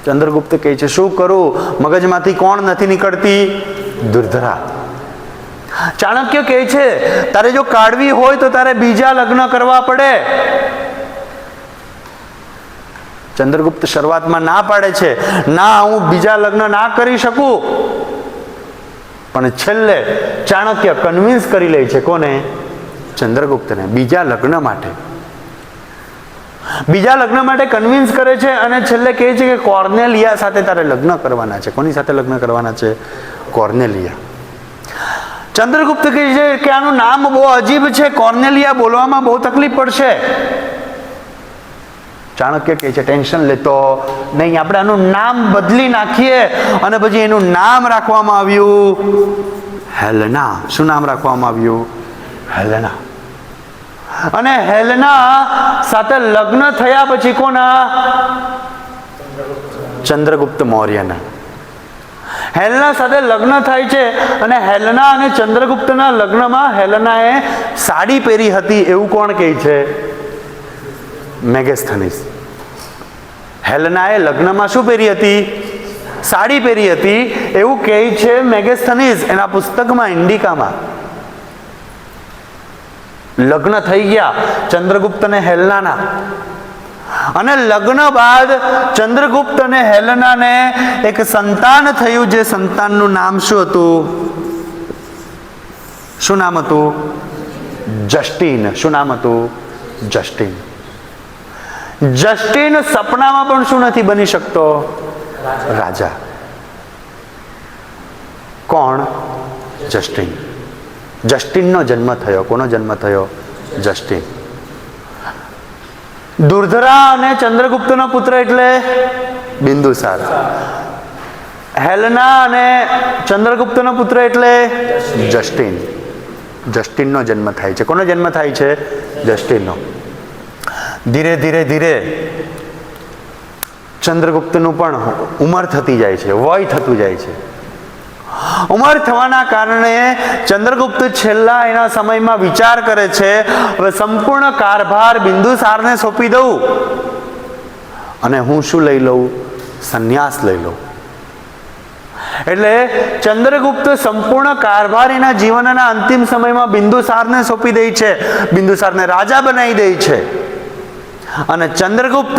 ચંદ્રગુપ્ત કહે છે શું કરું, મગજમાંથી કોણ નથી નીકળતી? દુર્ધરા. ચાણક્ય કહે છે તારે જો કાઢવી હોય તો તારે બીજા લગ્ન કરવા પડે. ચંદ્રગુપ્ત શરૂઆતમાં ના પાડે છે, ના હું બીજા લગ્ન ના કરી શકું, પણ છેલ્લે ચાણક્ય કન્વિન્સ કરી લે છે. કોને? ચંદ્રગુપ્તને બીજા લગ્ન માટે. બીજા લગ્ન માટે કન્વિન્સ કરે છે અને છેલ્લે કહે છે કે કોર્નેલિયા સાથે તારે લગ્ન કરવાના છે. કોની સાથે લગ્ન કરવાના છે? કોર્નેલિયા. ચંદ્રગુપ્ત કહે છે કે આનું નામ બહુ અજીબ છે, કોર્નેલિયા બોલવામાં બહુ તકલીફ પડશે. ચાણક્ય કહે છે ટેન્શન લેતો નહીં, આપણે આનું નામ બદલી નાખીએ, અને પછી એનું નામ રાખવામાં આવ્યું હેલેના. શું નામ રાખવામાં આવ્યું? હેલેના. અને હેલેના સાથે લગ્ન થયા પછી કોના? ચંદ્રગુપ્ત મૌર્યના. હેલેના સાથે લગ્ન થાય છે, અને હેલેના અને ચંદ્રગુપ્તના લગ્નમાં હેલેનાએ સાડી પહેરી હતી એવું કોણ કહે છે? મેગેસ્થનીસ. હેલેનાએ લગ્નમાં શું પહેરી હતી? સાડી પહેરી હતી એવું કહે છે મેગેસ્થનીસ એના પુસ્તકમાં, ઇન્ડિકામાં. લગ્ન થઈ ગયા ચંદ્રગુપ્ત અને હેલેનાના, અને લગ્ન બાદ ચંદ્રગુપ્ત અને હેલેનાને એક સંતાન થયું, જે સંતાનનું નામ શું હતું? શું નામ હતું? જસ્ટિન. શું નામ હતું? જસ્ટિન. જસ્ટિન સપનામાં પણ શું નથી બની શકતો? રાજા. કોણ? જસ્ટિન. જસ્ટિનનો જન્મ થયો. કોનો જન્મ થયો? જસ્ટિન. દુર્ધરા અને ચંદ્રગુપ્તનો પુત્ર એટલે બિંદુસાર. હેલેના અને ચંદ્રગુપ્તનો પુત્ર એટલે જસ્ટિન. જસ્ટિનનો જન્મ થાય છે. કોનો જન્મ થાય છે? જસ્ટિનનો. ધીરે ધીરે ધીરે ચંદ્રગુપ્તનું પણ ઉંમર થતી જાય છે, વય થતું જાય છે. ઉંમર થવાના કારણે ચંદ્રગુપ્ત છેલ્લા એના સમયમાં વિચાર કરે છે હવે સંપૂર્ણ કારભાર બિંદુસારને સોંપી દઉં અને હું શું લઈ લઉં? સંન્યાસ લઈ લઉં. એટલે ચંદ્રગુપ્ત સંપૂર્ણ કારભાર એના જીવનના અંતિમ સમયમાં બિંદુસારને સોંપી દે છે, બિંદુસારને રાજા બનાવી દે છે. અને ચંદ્રગુપ્ત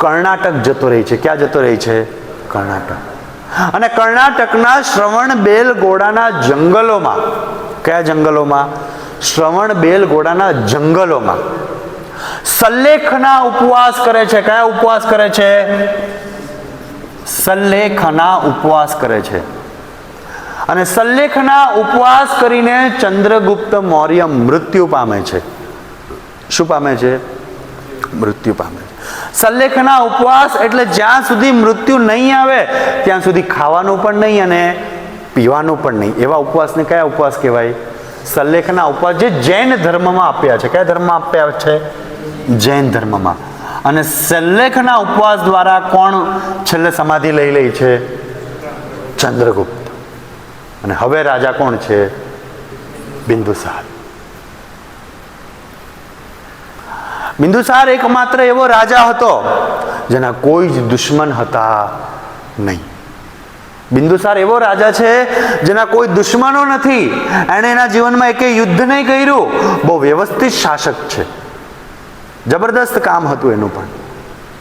કર્ણાટક જતો રહે છે. ક્યાં જતો રહે છે? કર્ણાટક. અને કર્ણાટકના શ્રવણબેલગોળાના જંગલોમાં, કયા જંગલોમાં? શ્રવણબેલગોળાના જંગલોમાં સલ્લેખના ઉપવાસ કરે છે. કયા ઉપવાસ કરે છે? સલ્લેખના ઉપવાસ કરે છે. અને સલ્લેખના ઉપવાસ કરીને ચંદ્રગુપ્ત મૌર્ય મૃત્યુ પામે છે. શું પામે છે? મૃત્યુ પામે છે. સલ્લેખના ઉપવાસ એટલે જ્યાં સુધી મૃત્યુ નહીં આવે ત્યાં સુધી ખાવાનું પણ નહીં અને પીવાનું પણ નહીં. એવા ઉપવાસને કયા ઉપવાસ કહેવાય? સલ્લેખના ઉપવાસ, જે જૈન ધર્મમાં આપ્યા છે. કયા ધર્મમાં આપ્યા છે? જૈન ધર્મમાં. અને સલ્લેખના ઉપવાસ દ્વારા કોણ છેલ્લે સમાધિ લઈ લે છે? ચંદ્રગુપ્ત. અને હવે રાજા કોણ છે? બિંદુસાર. બિંદુસાર એકમાત્ર એવો રાજા હતો જેના કોઈ જ દુશ્મન હતા નહીં. બિંદુસાર એવો રાજા છે જેના કોઈ દુશ્મનો નથી. એણે એના જીવનમાં એકે યુદ્ધ નહીં કર્યું. બહુ વ્યવસ્થિત શાસક છે. જબરદસ્ત કામ હતું એનું પણ.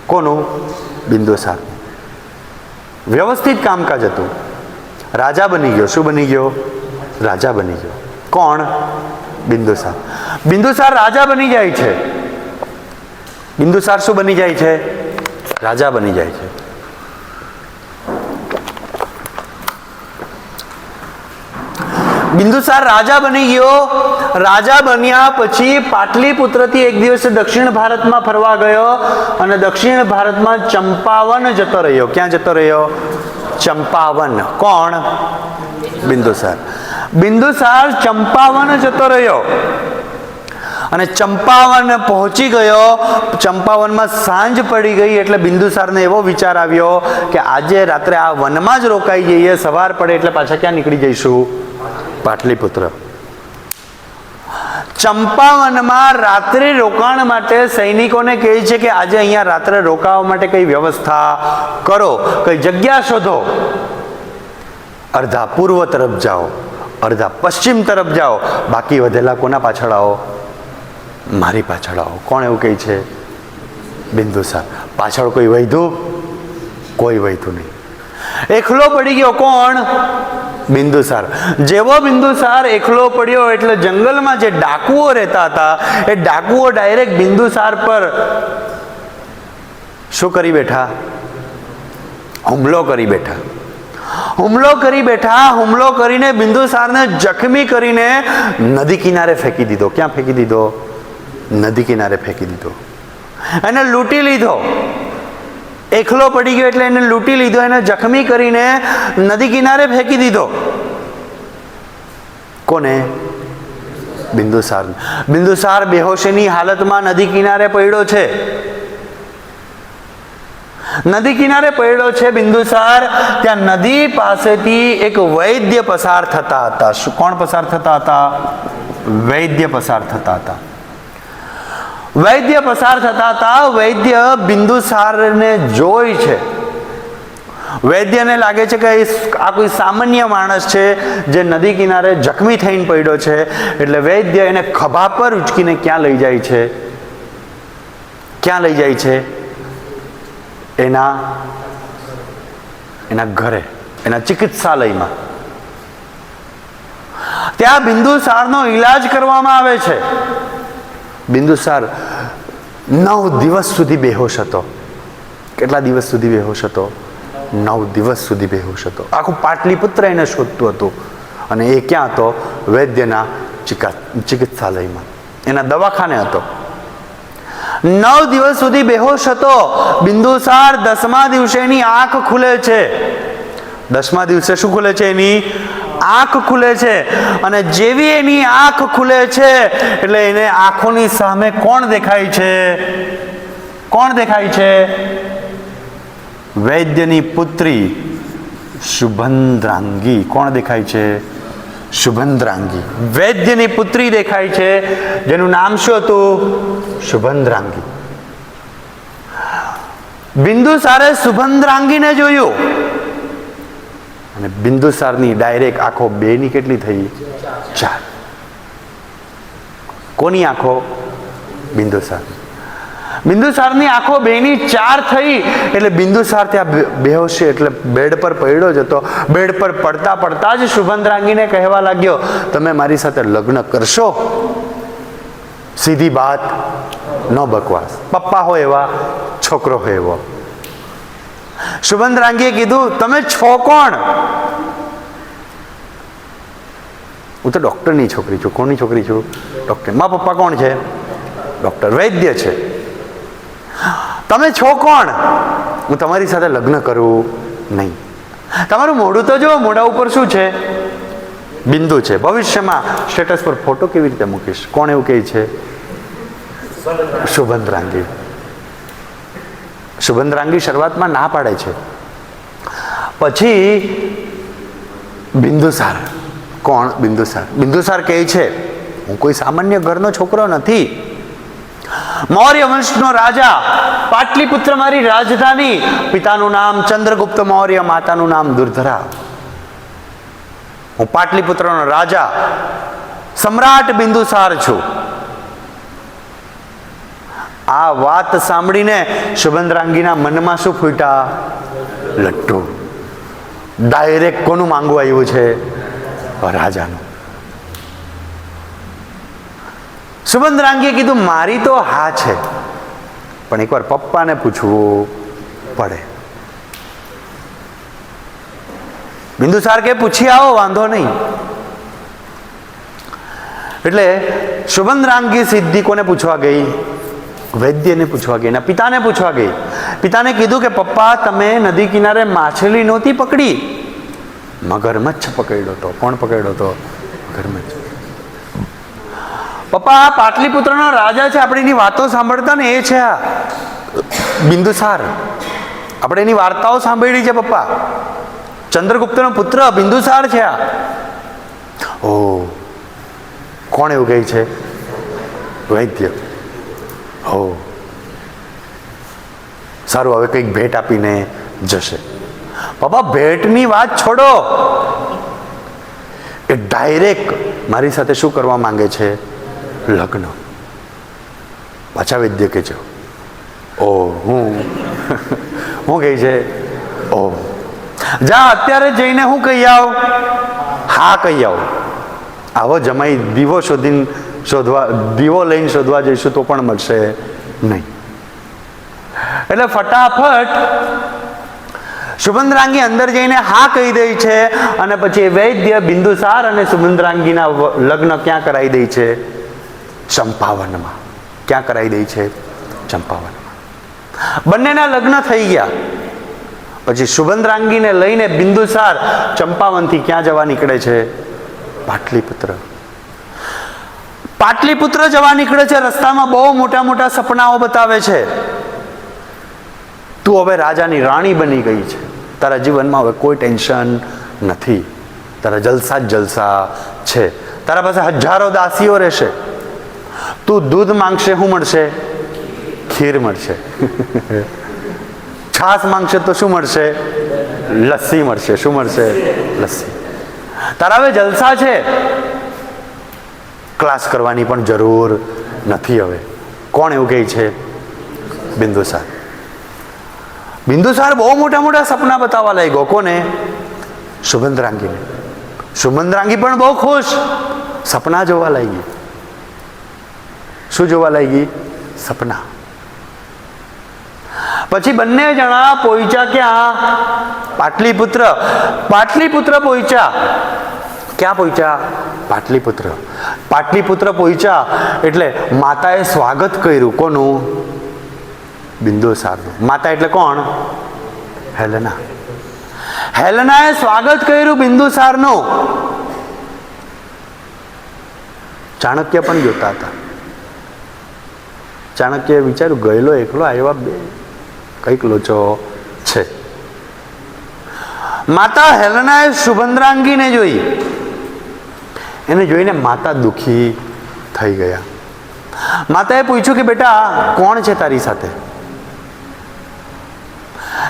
કોનું? બિંદુસાર. વ્યવસ્થિત કામકાજ હતું. રાજા બની ગયો. શું બની ગયો? રાજા બની ગયો. કોણ? બિંદુસાર. બિંદુસાર રાજા બની જાય છે. બિંદુસાર શું બની જાય છે? રાજા બની જાય છે. બિંદુસાર રાજા બની ગયો. રાજા બન્યા પછી પાટલીપુત્રથી એક દિવસે દક્ષિણ ભારતમાં ફરવા ગયો અને દક્ષિણ ભારતમાં ચંપાવન જતો રહ્યો. ક્યાં જતો રહ્યો? ચંપાવન. કોણ? બિંદુસાર. બિંદુસાર ચંપાવન જતો રહ્યો અને ચંપાવન પહોંચી ગયો. ચંપાવનમાં સાંજ પડી ગઈ એટલે બિંદુસારને એવો વિચાર આવ્યો કે આજે રાત્રે આ વનમાં જ રોકાઈ જઈએ, સવાર પડે એટલે પાછા ક્યાં નીકળી જઈશું? પાટલીપુત્ર. ચંપાવનમાં રાત્રિ રોકાણ માટે સૈનિકોને કહે છે કે આજે અહીંયા રાત્રે રોકાવા માટે કઈ વ્યવસ્થા કરો, કઈ જગ્યા શોધો. અડધા પૂર્વ તરફ જાઓ, અડધા પશ્ચિમ તરફ જાઓ, બાકી વધેલા કોના પાછળ આવો? મારી પાછળ આવો. કોણ એવું કહે છે? બિંદુસાર. પાછળ કોઈ વૈધું? કોઈ વૈધું નહીં. એકલો પડી ગયો. કોણ? બિંદુસાર. જેવો બિંદુસાર એકલો પડ્યો એટલે જંગલમાં જે ડાકુઓ રહેતા હતા એ ડાકુઓ ડાયરેક્ટ બિંદુસાર પર શું કરી બેઠા? હુમલો કરી બેઠા. હુમલો કરીને બિંદુસારને જખમી કરીને નદી કિનારે ફેંકી દીધો. ક્યાં ફેંકી દીધો? નદી કિનારે ફેંકી દીધો. એને લૂંટી લીધો. એકલો પડી ગયો એટલે એને લૂંટી લીધો, એને જખમી કરીને નદી કિનારે ફેંકી દીધો. કોને? બિંદુસાર. બિંદુસાર બેહોશીની હાલતમાં નદી કિનારે પડ્યો છે. નદી કિનારે પડ્યો છે બિંદુસાર. ત્યાં નદી પાસેથી એક વૈદ્ય પસાર થતા હતા. કોણ પસાર થતા હતા? વૈદ્ય પસાર થતા હતા. વૈદ્ય પસાર થતા હતા. વૈદ્ય બિંદુસારને જોઈ છે. વૈદ્યને લાગે છે કે આ કોઈ સામાન્ય માણસ છે જે નદી કિનારે જખમી થઈને પડ્યો છે. એટલે વૈદ્ય એને ખભા પર ઉચકીને ક્યાં લઈ જાય છે? ક્યાં લઈ જાય છે? એના ઘરે, એના ચિકિત્સાલયમાં. ત્યાં બિંદુસારનો ઈલાજ કરવામાં આવે છે. બિંદુસાર 9 દિવસ સુધી બેહોશ હતો. કેટલા દિવસ સુધી બેહોશ હતો? 9 દિવસ સુધી બેહોશ હતો. આખું પાટલીપુત્ર એને શોધતું હતું અને એ ક્યાં હતો? વૈદ્યના ચિકિત્સાલયમાં, એના દવાખાને હતો. 9 દિવસ સુધી બેહોશ હતો બિંદુસાર. 10મા દિવસે એની આંખ ખુલે છે. 10મા દિવસે શું ખુલે છે? એની આંખ ખુલે છે. અને જેવી એની આંખ ખુલે છે એટલે એને આંખોની સામે કોણ દેખાય છે? કોણ દેખાય છે? વૈદ્યની પુત્રી શુભંદ્રાંગી. કોણ દેખાય છે? શુભંદ્રાંગી. વૈદ્યની પુત્રી દેખાય છે જેનું નામ શું હતું? શુભંદ્રાંગી. બિંદુસારે શુભંદ્રાંગીને જોયું અને બિંદુસારની ડાયરેક્ટ આંખો બેની કેટલી થઈ? 4. કોની આંખો? બિંદુસાર. બિંદુસારની આંખો બેની 4 થઈ એટલે બિંદુસાર ત્યાં બેહોશ એટલે બેડ પર પડ્યો જ હતો. બેડ પર પડતા જ શુભંદ્રાંગીને કહેવા લાગ્યો, તમે મારી સાથે લગ્ન કરશો? સીધી વાત, નો બકવાસ. પપ્પા હોય એવા, છોકરો હોય એવો. શુભંદ્રાંગીએ કીધું, તમે છો કોણ? હું તો ડોક્ટરની છોકરી છું. કોની છોકરી છું? ડોક્ટર. મારા પપ્પા કોણ છે? ડોક્ટર, વૈદ્ય છે. તમે છો કોણ? હું તમારી સાથે લગ્ન કરું નહીં. તમારું મોઢું તો જો, મોઢા ઉપર શું છે? બિંદુ છે. ભવિષ્યમાં સ્ટેટસ પર ફોટો કેવી રીતે મૂકીશ? કોણ એવું કહે છે? શુભંદ્રાંગી. શુભંદ્રાંગી શરૂઆતમાં ના પાડે છે. પછી બિંદુસાર. કોણ? બિંદુસાર. બિંદુસાર કહે છે, હું કોઈ સામાન્ય ઘરનો છોકરો નથી. મૌર્ય વંશનો રાજા. પાટલીપુત્ર મારી રાજધાની. પિતાનું નામ ચંદ્રગુપ્ત મૌર્ય, માતાનું નામ દુર્ધરા. હું પાટલીપુત્રનો રાજા, સમ્રાટ બિંદુસાર છું. આ વાત સાંભળીને શુભંદ્રાંગીના મનમાં શું ફૂટ્યા? લટ્ટુ. ડાયરેક્ટ કોનું માંગવું આવ્યું છે? રાજાનું. શુભંદ્રાંગીએ કીધું, મારી તો હા છે, પણ એકવાર પપ્પાને પૂછવું પડે. બિંદુસાર કે પૂછી આવો, વાંધો નહીં. એટલે શુભંદ્રાંગી સીધી કોને પૂછવા ગઈ? વૈદ્યને પૂછવા ગઈ, એના પિતાને પૂછવા ગઈ. પિતાને કીધું કે પપ્પા, તમે નદી કિનારે માછલી નહોતી પકડી? મગરમચ્છ પકડ્યો હતો. કોણ પકડ્યો હતો? ઘરમાં જ. પપ્પા આ પાટલીપુત્રનો રાજા છે, આપણે એની વાતો સાંભળતા ને એ છે આ બિંદુસાર. આપણે એની વાર્તાઓ સાંભળી છે પપ્પા. ચંદ્રગુપ્તનો પુત્ર બિંદુસાર છે આ. ઓ કોણ એવું કહે છે? વૈદ્ય. હો સારું, હવે કંઈક ભેટ આપીને જશે. પપ્પા ભેટની વાત છોડો, એ ડાયરેક્ટ મારી સાથે શું કરવા માંગે છે? લગ્ન. પાછા વૈદ્ય કે છે ઓ હું કહે છે ઓ જા અત્યારે જઈને હું કહી આવ. હા કહી આવ. આવો જમાઈ દીવો લઈને શોધવા જઈશું તો પણ મળશે નહીં. એટલે ફટાફટ સુમંદ્રાંગી અંદર જઈને હા કહી દે છે. અને પછી વૈદ્ય બિંદુસાર અને સુમંદ્રાંગીના લગ્ન ક્યાં કરાવી દે છે? ચંપાવનમાં. ક્યાં કરાવી દે છે? ચંપાવનમાં. બંનેના લગ્ન થઈ ગયા. પછી સુમંદ્રાંગીને લઈને બિંદુસાર ચંપાવનથી ક્યાં જવા નીકળે છે? પાટલીપુત્ર. પાટલીપુત્ર જવા નીકળે છે. રસ્તામાં બહુ મોટા મોટા સપનાઓ બતાવે છે. તું હવે રાજાની રાણી બની ગઈ છે, તારા જીવનમાં હવે કોઈ ટેન્શન નથી, તારા જલસા જ જલસા છે, તારા પાસે હજારો દાસીઓ રહેશે. તું દૂધ માંગશે, શું મળશે? ખીર મળશે. છાશ માંગશે તો શું મળશે? લસ્સી મળશે. શું મળશે? લસ્સી. તારા હવે જલસા છે, ક્લાસ કરવાની પણ જરૂર નથી હવે. કોણ એવું કહે છે? બિંદુસાર. બિંદુસાર બહુ મોટા મોટા સપના બતાવવા લાગ્યો. કોને? સુમંદ્રાંગીને. સુમંદ્રાંગી પણ બહુ ખુશ, સપના જોવા લાગી. શું જોવા લાગી? સપના. પછી બંને જણા પહોંચ્યા ક્યાં? પાટલીપુત્ર. પાટલીપુત્ર પહોંચ્યા. ક્યાં પહોંચ્યા? પાટલીપુત્ર. પાટલીપુત્ર પહોંચ્યા એટલે માતાએ સ્વાગત કર્યું. કોનું? બિંદુસારનું. માતા એટલે કોણ? હેલેના. હેલેનાએ સ્વાગત કર્યું બિંદુસારનું. ચાણક્ય પણ જોતા હતા. ચાણક્ય વિચાર્યું ગયેલો એકલો આવ્યા બે, કઈક લોચો છે. માતા હેલેનાએ સુમંદ્રાંગીને જોઈ. એને જોઈને માતા દુખી થઈ ગયા. માતાએ પૂછ્યું કે બેટા કોણ છે તારી સાથે?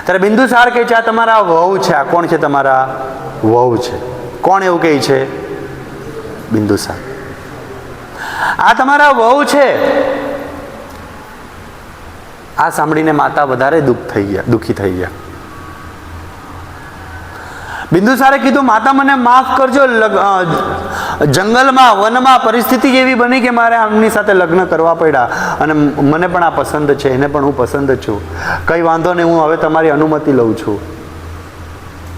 ત્યારે બિંદુસાર કહે છે આ તમારા વહુ છે. આ કોણ છે? તમારા વહુ છે. કોણ એવું કહે છે? બિંદુસાર. આ તમારા વહુ છે. આ સાંભળીને માતા વધારે દુઃખી થઈ ગયા. બિંદુસારે કીધું માતા મને માફ કરજો, જંગલમાં વનમાં પરિસ્થિતિ એવી બની કે મારે આમની સાથે લગ્ન કરવા પડ્યા અને મને પણ આ પસંદ છે, એને પણ હું પસંદ છું. કંઈ વાંધો નહીં, હું હવે તમારી અનુમતિ લઉં છું.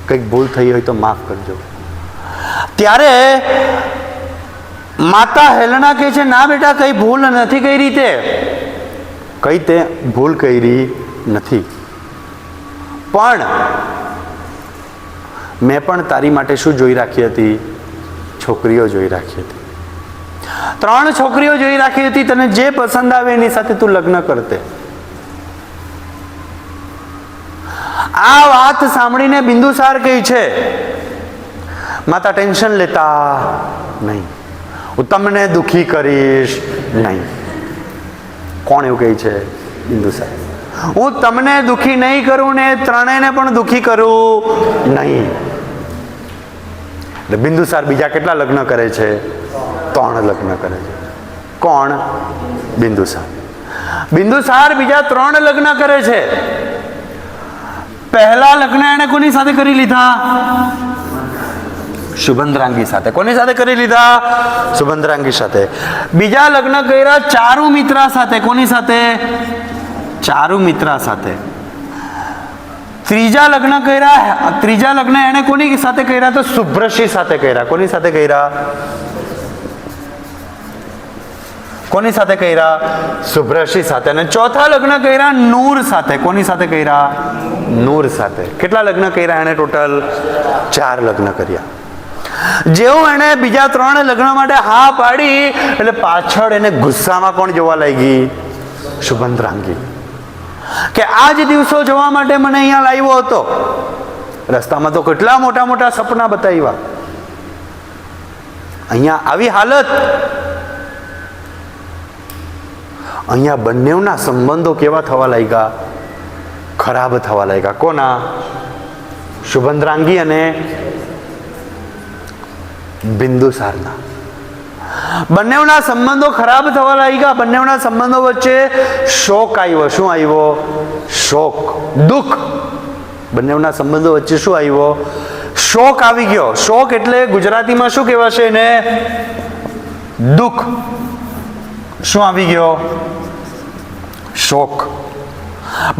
કંઈક ભૂલ થઈ હોય તો માફ કરજો. ત્યારે માતા હેલેના કહે છે ના બેટા, કઈ ભૂલ નથી કરી. તે ભૂલ કરી નથી, પણ મેં પણ તારી માટે શું જોઈ રાખી હતી? છોકરીઓ જોઈ રાખી હતી. 3 છોકરીઓ જોઈ રાખી હતી. તને જે પસંદ આવે એની સાથે તું લગ્ન કરતે. આ વાત સાંભળીને બિંદુસાર કહે છે માતા ટેન્શન લેતા નહીં, હું તમને દુખી કરીશ નહીં. કોણ એવું કહે છે? બિંદુસાર. હું તમને દુખી નહીં કરું ને ત્રણેયને પણ દુખી કરું નહીં. એટલે બિંદુસાર બીજા કેટલા લગ્ન કરે છે? 3 લગ્ન કરે છે. કોણ? બિંદુસાર. બિંદુસાર બીજા 3 લગ્ન કરે છે. પહેલા લગ્ન એને કોની સાથે કરી લીધા? સુમંદ્રાંગી સાથે. કોની સાથે કરી લીધા? સુમંદ્રાંગી સાથે. બીજા લગ્ન કર્યા ચારુમિત્રા સાથે. કોની સાથે? ચારુમિત્રા સાથે. ત્રીજા લગ્ન એને કોની સાથે કર્યા? તો શુભ્રશી સાથે કર્યા. કોની સાથે કર્યા? કોની સાથે કર્યા? શુભ્રશી સાથે. અને ચોથા લગ્ન કર્યા નૂર સાથે. કોની સાથે કર્યા? નૂર સાથે. કેટલા લગ્ન કર્યા એને? ટોટલ 4 લગ્ન કર્યા. જેવું એને બીજા 3 લગ્ન માટે હા પાડી એટલે પાછળ એને ગુસ્સામાં કોણ જોવા લાગી? સુભદ્રાંગી. કે આ જ દિવસો જોવા માટે મને અહીંયા લાવ્યો હતો. રસ્તામાં તો કેટલા મોટા મોટા સપના બતાવ્યા, અહીંયા આવી હાલત. અહીંયા બંનેના સંબંધો કેવા થવા લાગ્યા? ખરાબ થવા લાગ્યા. કોના? સુભદ્રાંગી અને બિંદુસારના. બંનેના સંબંધો ખરાબ થવા લાગ્યા. બંનેના સંબંધો વચ્ચે શોક આવ્યો. શું આવ્યો? શોક, દુઃખ. બંનેના સંબંધો વચ્ચે શું આવ્યો? શોક આવી ગયો. શોક એટલે ગુજરાતીમાં શું કહેવાશે એને? દુઃખ. શું આવી ગયો? શોક.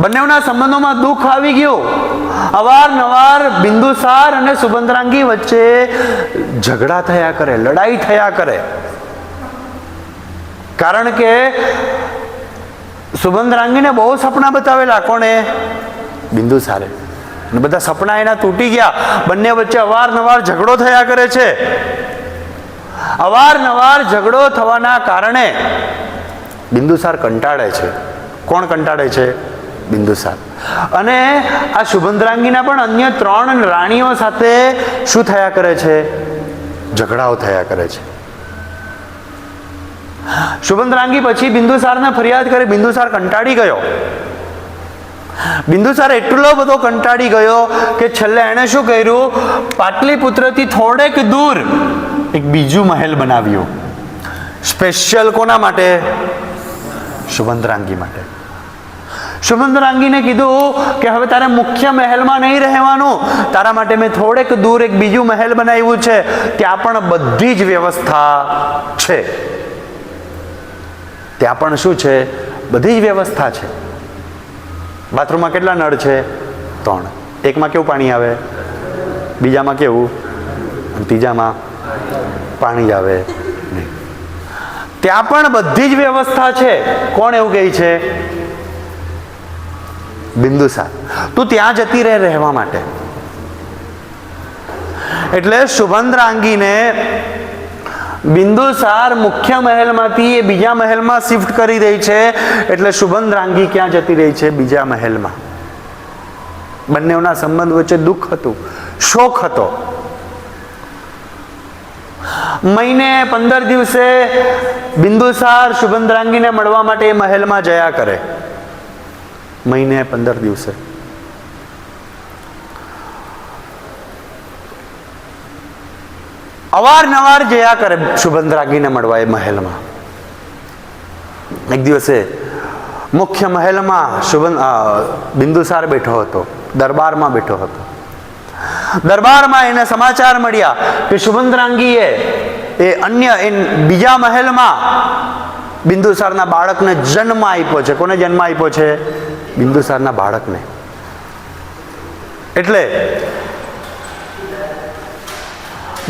બંનેના સંબંધોમાં દુઃખ આવી ગયું. અવારનવાર બિંદુસાર અને સુભદ્રાંગી વચ્ચે ઝઘડા થયા કરે, લડાઈ થયા કરે. કારણ કે સુભદ્રાંગીને બહુ સપના બતાવેલા. કોણે? બિંદુસારે. અને બધા સપના એના તૂટી ગયા. બંને વચ્ચે અવારનવાર ઝઘડો થયા કરે છે. અવારનવાર ઝઘડો થવાના કારણે બિંદુસાર કંટાળે છે. કોણ કંટાળે છે? બિંદુસાર. અને આ સુભદ્રાંગીના પણ અન્ય 3 રાણીઓ સાથે શું થયા કરે છે? ઝઘડાઓ થયા કરે છે. સુભદ્રાંગી પછી બિંદુસારને ફરિયાદ કરી. બિંદુસાર કંટાળી ગયો. બિંદુસાર એટલો બધો કંટાળી ગયો કે છેલ્લે એણે શું કર્યું? પાટલીપુત્રથી થોડેક દૂર એક બીજું મહેલ બનાવ્યું. સ્પેશિયલ કોના માટે? સુભદ્રાંગી માટે. સુભદ્રાંગીને કીધું કે હવે તારે મુખ્ય મહેલમાં નહીં રહેવાનું, તારા માટે મેં થોડેક દૂર એક બીજું મહેલ બનાવ્યું છે. ત્યાં પણ બધી જ વ્યવસ્થા છે. ત્યાં પણ શું છે? બધી જ વ્યવસ્થા છે. બાથરૂમમાં કેટલા નળ છે? 3. એકમાં કેવું પાણી આવે? બીજામાં કેવું? ત્રીજામાં પાણી જ આવે નહીં. ત્યાં પણ બધી જ વ્યવસ્થા છે. કોણ એવું કહે છે? બિંદુસાર. તું ત્યાં જતી રહે રહેવા માટે. એટલે સુભદ્રાંગીને બિંદુસાર મુખ્ય મહેલમાંથી એ બીજા મહેલમાં શિફ્ટ કરી રહી છે. એટલે સુભદ્રાંગી ક્યાં જતી રહી છે? બીજા મહેલમાં. બંનેના સંબંધ વચ્ચે દુઃખ હતું, શોક હતો. મહિને 15 દિવસે બિંદુસાર સુભદ્રાંગીને મળવા માટે એ મહેલમાં જયા કરે. મહિને 15 દિવસે. અવારનવાર જયા કરે સુભદ્રાંગીને મળવા એ મહેલમાં. એક દિવસે મુખ્ય મહેલમાં બિંદુસાર બેઠો હતો, દરબારમાં બેઠો હતો. દરબારમાં એને સમાચાર મળ્યા કે સુભદ્રાંગીએ બીજા મહેલમાં બિંદુસારના બાળકને જન્મ આપ્યો છે. કોને જન્મ આપ્યો છે? બિંદુસારના બાળકને. એટલે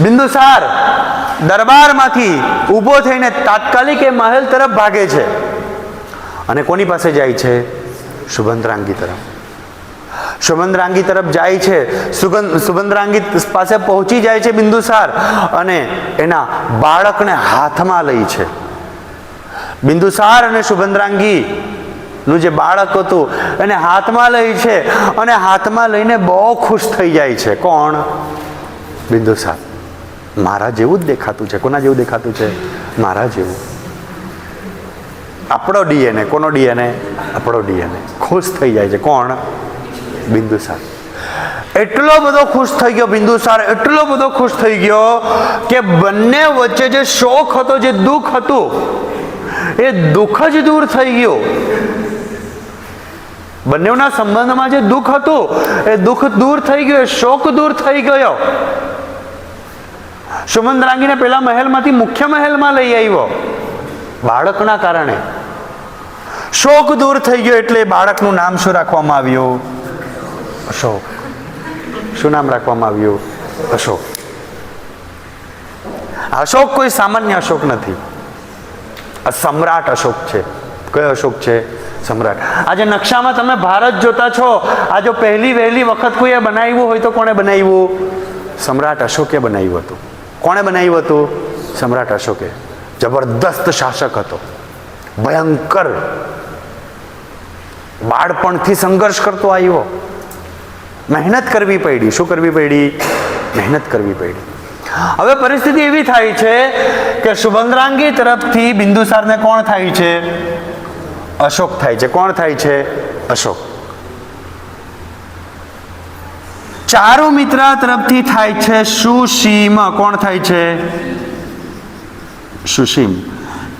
બિંદુસાર દરબારમાંથી ઊભો થઈને તાત્કાલિક એ મહેલ તરફ ભાગે છે. અને કોની પાસે જાય છે? સુભદ્રાંગી તરફ. સુભદ્રાંગી તરફ જાય છે. સુભદ્રાંગી પાસે પહોંચી જાય છે બિંદુસાર અને એના બાળકને હાથમાં લઈ છે. બિંદુસાર અને સુભદ્રાંગી નું જે બાળક હતું એને હાથમાં લઈ છે અને હાથમાં લઈને બહુ ખુશ થઈ જાય છે. કોણ? બિંદુસાર. મારા જેવું જ દેખાતું છે. કોના જેવું દેખાતું છે? મારા જેવું. આપણો ડીએનએ. કોનો ડીએનએ? આપણો ડીએનએ. ખુશ થઈ જાય છે. કોણ? બિંદુસાર. એટલો બધો ખુશ થઈ ગયો બિંદુસાર, એટલો બધો ખુશ થઈ ગયો કે બંને વચ્ચે જે શોક હતો, જે દુઃખ હતું, એ દુઃખ જ દૂર થઈ ગયું. બંનેના સંબંધમાં જે દુઃખ હતું એ દુઃખ દૂર થઈ ગયું, શોક દૂર થઈ ગયો. સુભદ્રાંગીને પેલા મહેલમાંથી મુખ્ય મહેલમાં લઈ આવ્યો બાળકના કારણે. શોક દૂર થઈ ગયો એટલે બાળકનું નામ શું રાખવામાં આવ્યું? અશોક. શું નામ રાખવામાં આવ્યું? અશોક. અશોક કોઈ સામાન્ય અશોક નથી. આ સમ્રાટ અશોક છે. કયો અશોક છે? સમ્રાટ. આજે નકશામાં તમે ભારત જોતા છો. આ જો પહેલી વહેલી વખત કોઈએ બનાવ્યું હોય તો કોણે બનાવ્યું? સમ્રાટ અશોકે બનાવ્યું હતું. કોણે બનાવ્યું હતું? સમ્રાટ અશોકે. જબરદસ્ત શાસક હતો, ભયંકર, બાળપણથી સંઘર્ષ કરતો આવ્યો, મહેનત કરવી પડી. શું કરવી પડી? મહેનત કરવી પડી. હવે પરિસ્થિતિ એવી થાય છે કે શુભદ્રાંગી તરફથી બિંદુસારને કોણ થાય છે? અશોક થાય છે. કોણ થાય છે? અશોક. ચારુમિત્રા તરફથી થાય છે સુશીમ. કોણ થાય છે? સુશીમ.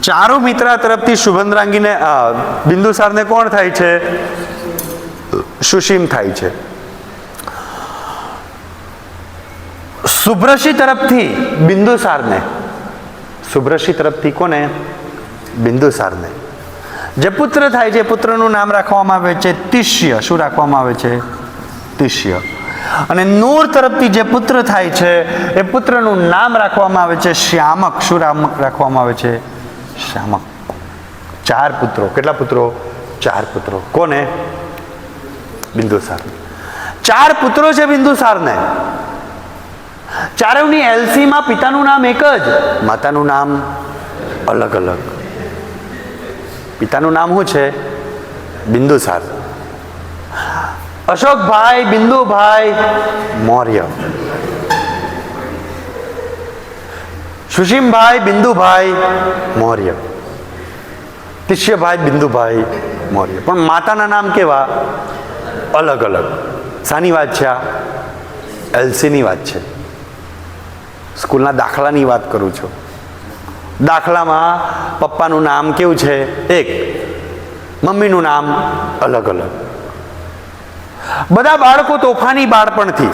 ચારુમિત્રા તરફથી શુભદ્રાંગીને બિંદુસારને કોણ થાય છે? સુશીમ થાય છે. શુભ્રશી તરફથી બિંદુસારને, શુભ્રશી તરફથી કોને? બિંદુસારને જે પુત્ર થાય છે, પુત્રનું નામ રાખવામાં આવે છે તિષ્ય. શું રાખવામાં આવે છે? તિષ્ય. અને નૂર તરફથી જે પુત્ર થાય છે એ પુત્રનું નામ રાખવામાં આવે છે શ્યામક. શું રાખવામાં આવે છે? શ્યામક. 4 પુત્રો. કેટલા પુત્રો? 4 પુત્રો. કોને? બિંદુસાર. 4 પુત્રો છે બિંદુસારને. ચારેવની એલસીમાં પિતાનું નામ એક જ, માતાનું નામ અલગ અલગ. પિતાનું નામ શું છે? બિંદુસાર. અશોકભાઈ બિંદુભાઈ મૌર્ય, સુશીમભાઈ બિંદુભાઈ મૌર્ય, તિષ્યભાઈ બિંદુભાઈ મૌર્ય. પણ માતાના નામ કેવા? અલગ અલગ. શાની વાત છે આ? એલસીની વાત છે. સ્કૂલના દાખલાની વાત કરું છું. દાખલામાં પપ્પાનું નામ કેવું છે? એક. મમ્મીનું નામ અલગ અલગ. બધા બાળકો તોફાની બાળપણથી,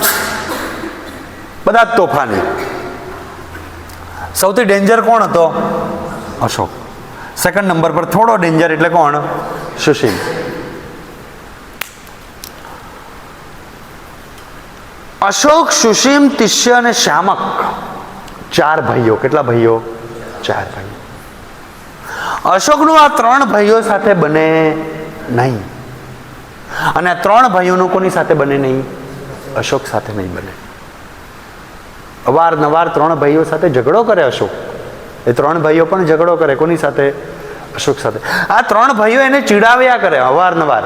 બધા જ તોફાની. સૌથી ડેન્જર કોણ હતો? અશોક. સેકન્ડ નંબર પર થોડો ડેન્જર એટલે કોણ? સુશીલ. અશોક, સુશીમ, તિષ્ય અને શ્યામક 4 ભાઈઓ. કેટલા ભાઈઓ? 4 ભાઈઓ. અશોકનું આ 3 ભાઈઓ સાથે બને નહીં. અને આ 3 ભાઈઓનું કોની સાથે બને નહીં? અશોક સાથે નહીં બને. અવારનવાર 3 ભાઈઓ સાથે ઝઘડો કરે અશોક. એ 3 ભાઈઓ પણ ઝઘડો કરે. કોની સાથે? અશોક સાથે. આ 3 ભાઈઓ એને ચીડાવ્યા કરે અવારનવાર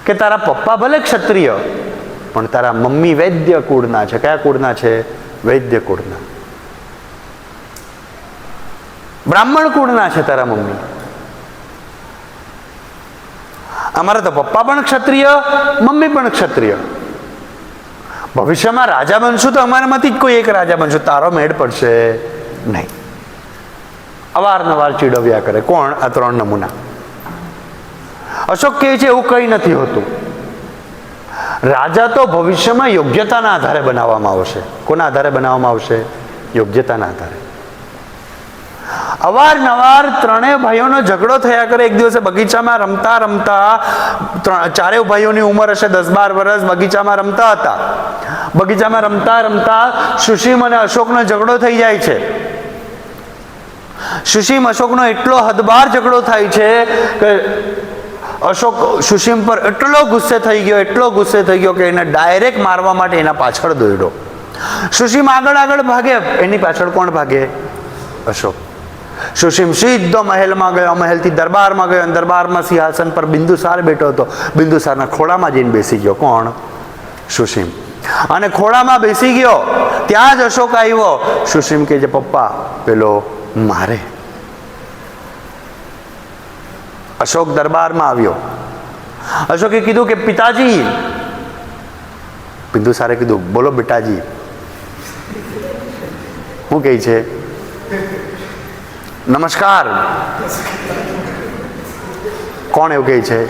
કે તારા પપ્પા ભલે ક્ષત્રિય પણ તારા મમ્મી વૈદ્ય કુળના છે. કયા કુળના છે? વૈદ્ય કુળના. બ્રાહ્મણ કુળના છે તારા મમ્મી. અમારા તો પપ્પા પણ ક્ષત્રિય, મમ્મી પણ ક્ષત્રિય. ભવિષ્યમાં રાજા બનશું તો અમારામાંથી જ કોઈ એક રાજા બનશું, તારો મેળ પડશે નહીં. અવારનવાર ચીડવ્યા કરે. કોણ? આ 3 નમૂના. અશોક કહે છે એવું કંઈ નથી હોતું. રાજા તો ભવિષ્યમાં યોગ્યતાના આધારે બનાવવામાં આવશે. કોના આધારે બનાવવામાં આવશે? યોગ્યતાના આધારે. અવારનવાર 3 ભાઈઓનો ઝઘડો થયા કરે. એક દિવસે બગીચામાં રમતા રમતા, 4 ભાઈઓની ઉંમર હશે 10-12 વર્ષ, બગીચામાં રમતા હતા. બગીચામાં રમતા રમતા સુશીમ અને અશોકનો ઝઘડો થઈ જાય છે. સુશીમ અશોકનો એટલો હદબાર ઝઘડો થાય છે કે અશોક સુશીમ પર એટલો ગુસ્સે થઈ ગયો કે એને ડાયરેક્ટ મારવા માટે એના પાછળ દોડ્યો. સુશીમ આગળ ભાગે. એની પાછળ કોણ ભાગે? અશોક. સુશીમ સીધો મહેલમાં ગયો. મહેલથી દરબારમાં ગયો. દરબારમાં સિંહાસન પર બિંદુસાર બેઠો હતો. બિંદુસારના ખોળામાં જઈને બેસી ગયો. કોણ? સુશીમ. અને ખોળામાં બેસી ગયો ત્યાં જ અશોક આવ્યો. સુશીમ કે જે પપ્પા પેલો મારે. અશોક દરબારમાં આવ્યો. અશોકે કીધું કે પિતાજી. બિંદુસારે કીધું બોલો બેટાજી. શું કહે છે? નમસ્કાર. કોણ એવું કહે છે?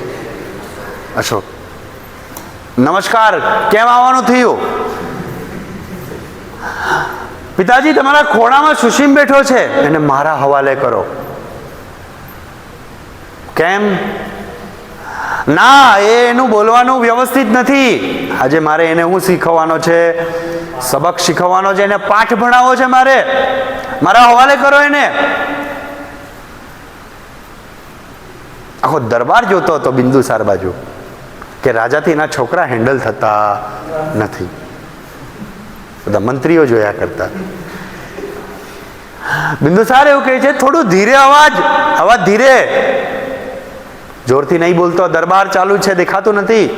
અશોક. નમસ્કાર. કેમ આવવાનું થયું? પિતાજી તમારા ખોળામાં સુશીમ બેઠો છે, એને મારા હવાલે કરો. કેમ? ના, એનું બોલવાનું વ્યવસ્થિત નથી. આજે મારે એને હું શીખવવાનો છે? સબક શીખવવાનો છે. એને પાઠ ભણાવવો છે. મારા હવાલે કરો એને. આખો દરબાર જોતો હતો બિંદુસાર બાજુ કે રાજાથી એના છોકરા હેન્ડલ થતા નથી. બધા મંત્રીઓ જોયા કરતા. બિંદુસાર એવું કહે છે, થોડું ધીરે અવાજ ધીરે, જોરથી નહીં બોલતો, દરબાર ચાલુ છે, દેખાતું નથી.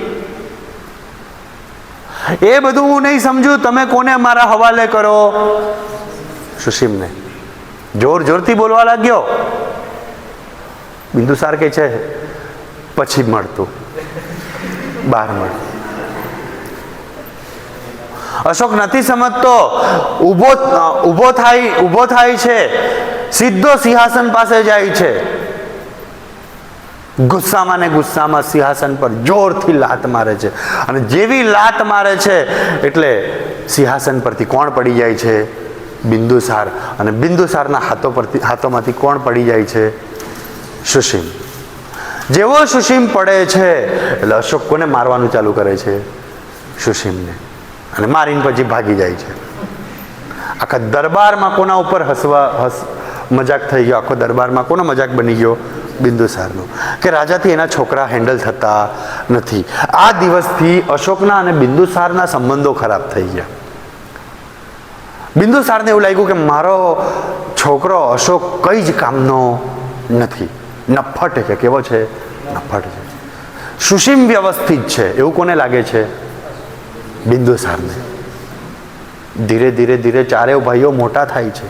એ બધું હું નહીં સમજુ, તમે કોને મારા હવાલે કરો? સુશીમને. જોરથી બોલવા લાગ્યો. બિંદુસાર કહે છે, પછી મળતું, બહાર મળતું. અશોક નથી સમજતો, ઊભો થાય છે, સીધો સિંહાસન પાસે જાય છે. ગુસ્સામાં ને ગુસ્સામાં સિંહાસન પર જોરથી લાત મારે છે, અને જેવી લાત મારે છે એટલે સિંહાસન પરથી કોણ પડી જાય છે? બિંદુસાર. અને બિંદુસારના હાથોમાંથી કોણ પડી જાય છે? સુશીમ. જેવો સુશીમ પડે છે એટલે અશોક કોને મારવાનું ચાલુ કરે છે? સુશીમને. અને મારીને પછી ભાગી જાય છે. આખા દરબારમાં કોના ઉપર મજાક થઈ ગયો? આખો દરબારમાં કોનો મજાક બની ગયો? બિંદુસારનો. કે રાજાથી એના છોકરા હેન્ડલ થતા નથી. આ દિવસથી અશોકના અને બિંદુસારના સંબંધો ખરાબ થઈ ગયા. બિંદુસારને એવું લાગ્યું કે મારો છોકરો અશોક કઈ જ કામનો નથી. નફ્ફટ છે. કેવો છે? નફ્ફટ છે. સુશીમ વ્યવસ્થિત છે એવું કોને લાગે છે? બિંદુસારને. ધીરે ધીરે ચારેય ભાઈઓ મોટા થાય છે.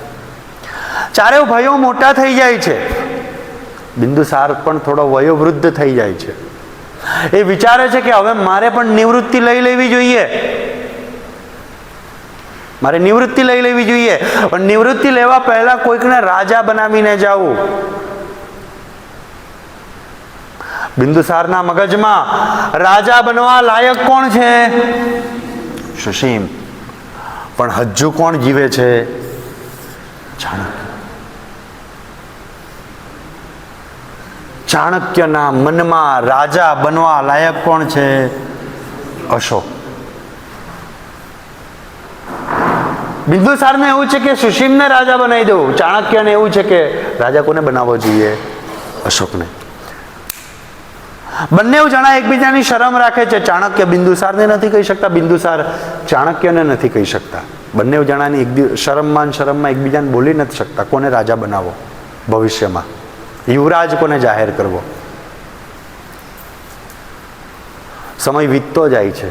ચારેય ભાઈઓ મોટા થઈ જાય છે. બિંદુસાર પણ થોડો વયોવૃદ્ધ થઈ જાય છે. એ વિચારે છે કે હવે મારે પણ નિવૃત્તિ લઈ લેવી જોઈએ. મારે નિવૃત્તિ લઈ લેવી જોઈએ. પણ નિવૃત્તિ લેવા પહેલા કોઈકને રાજા બનાવીને જાવું. બિંદુસારના મગજમાં રાજા બનવા લાયક કોણ છે? સુશીમ. પણ હજુ કોણ જીવે છે? ચાણક્ય. ચાણક્યના મનમાં રાજા બનવા લાયક કોણ છે? અશોક. બિંદુસારને એવું છે કે સુશીમને રાજા બનાવી દઉં. ચાણક્યને એવું છે કે રાજા કોને બનાવવો જોઈએ? અશોકને. બંને જણા એકબીજાની શરમ રાખે છે. ચાણક્ય બિંદુસારને નથી કહી શકતા, બિંદુસાર ચાણક્યને નથી કહી શકતા. બંને જણાની શરમમાં એકબીજાને બોલી નથી શકતા. કોને રાજા બનાવો ભવિષ્યમાં? યુવરાજ કોને જાહેર કરવો? સમય વીતતો જાય છે.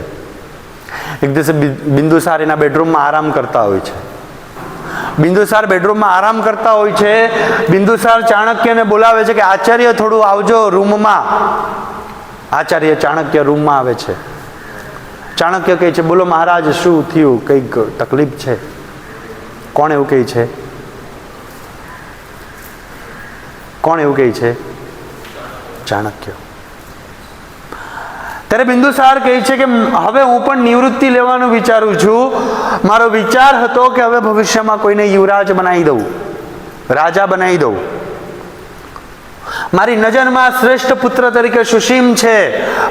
એક દિવસે બિંદુસાર એના બેડરૂમમાં આરામ કરતા હોય છે. બિંદુસાર ચાણક્યને બોલાવે છે કે આચાર્ય થોડું આવજો રૂમમાં. આચાર્ય ચાણક્ય રૂમમાં આવે છે. ચાણક્ય કહે છે, બોલો મહારાજ, શું થયું? કંઈક તકલીફ છે? કોણ એવું કહે છે? ચાણક્ય. ત્યારે બિંદુસાર કહે છે કે હવે હું પણ નિવૃત્તિ લેવાનું વિચારું છું. મારો વિચાર હતો કે હવે ભવિષ્યમાં કોઈને યુવરાજ બનાવી દઉં, રાજા બનાવી દઉં. મારી નજરમાં શ્રેષ્ઠ પુત્ર તરીકે સુશીમ છે,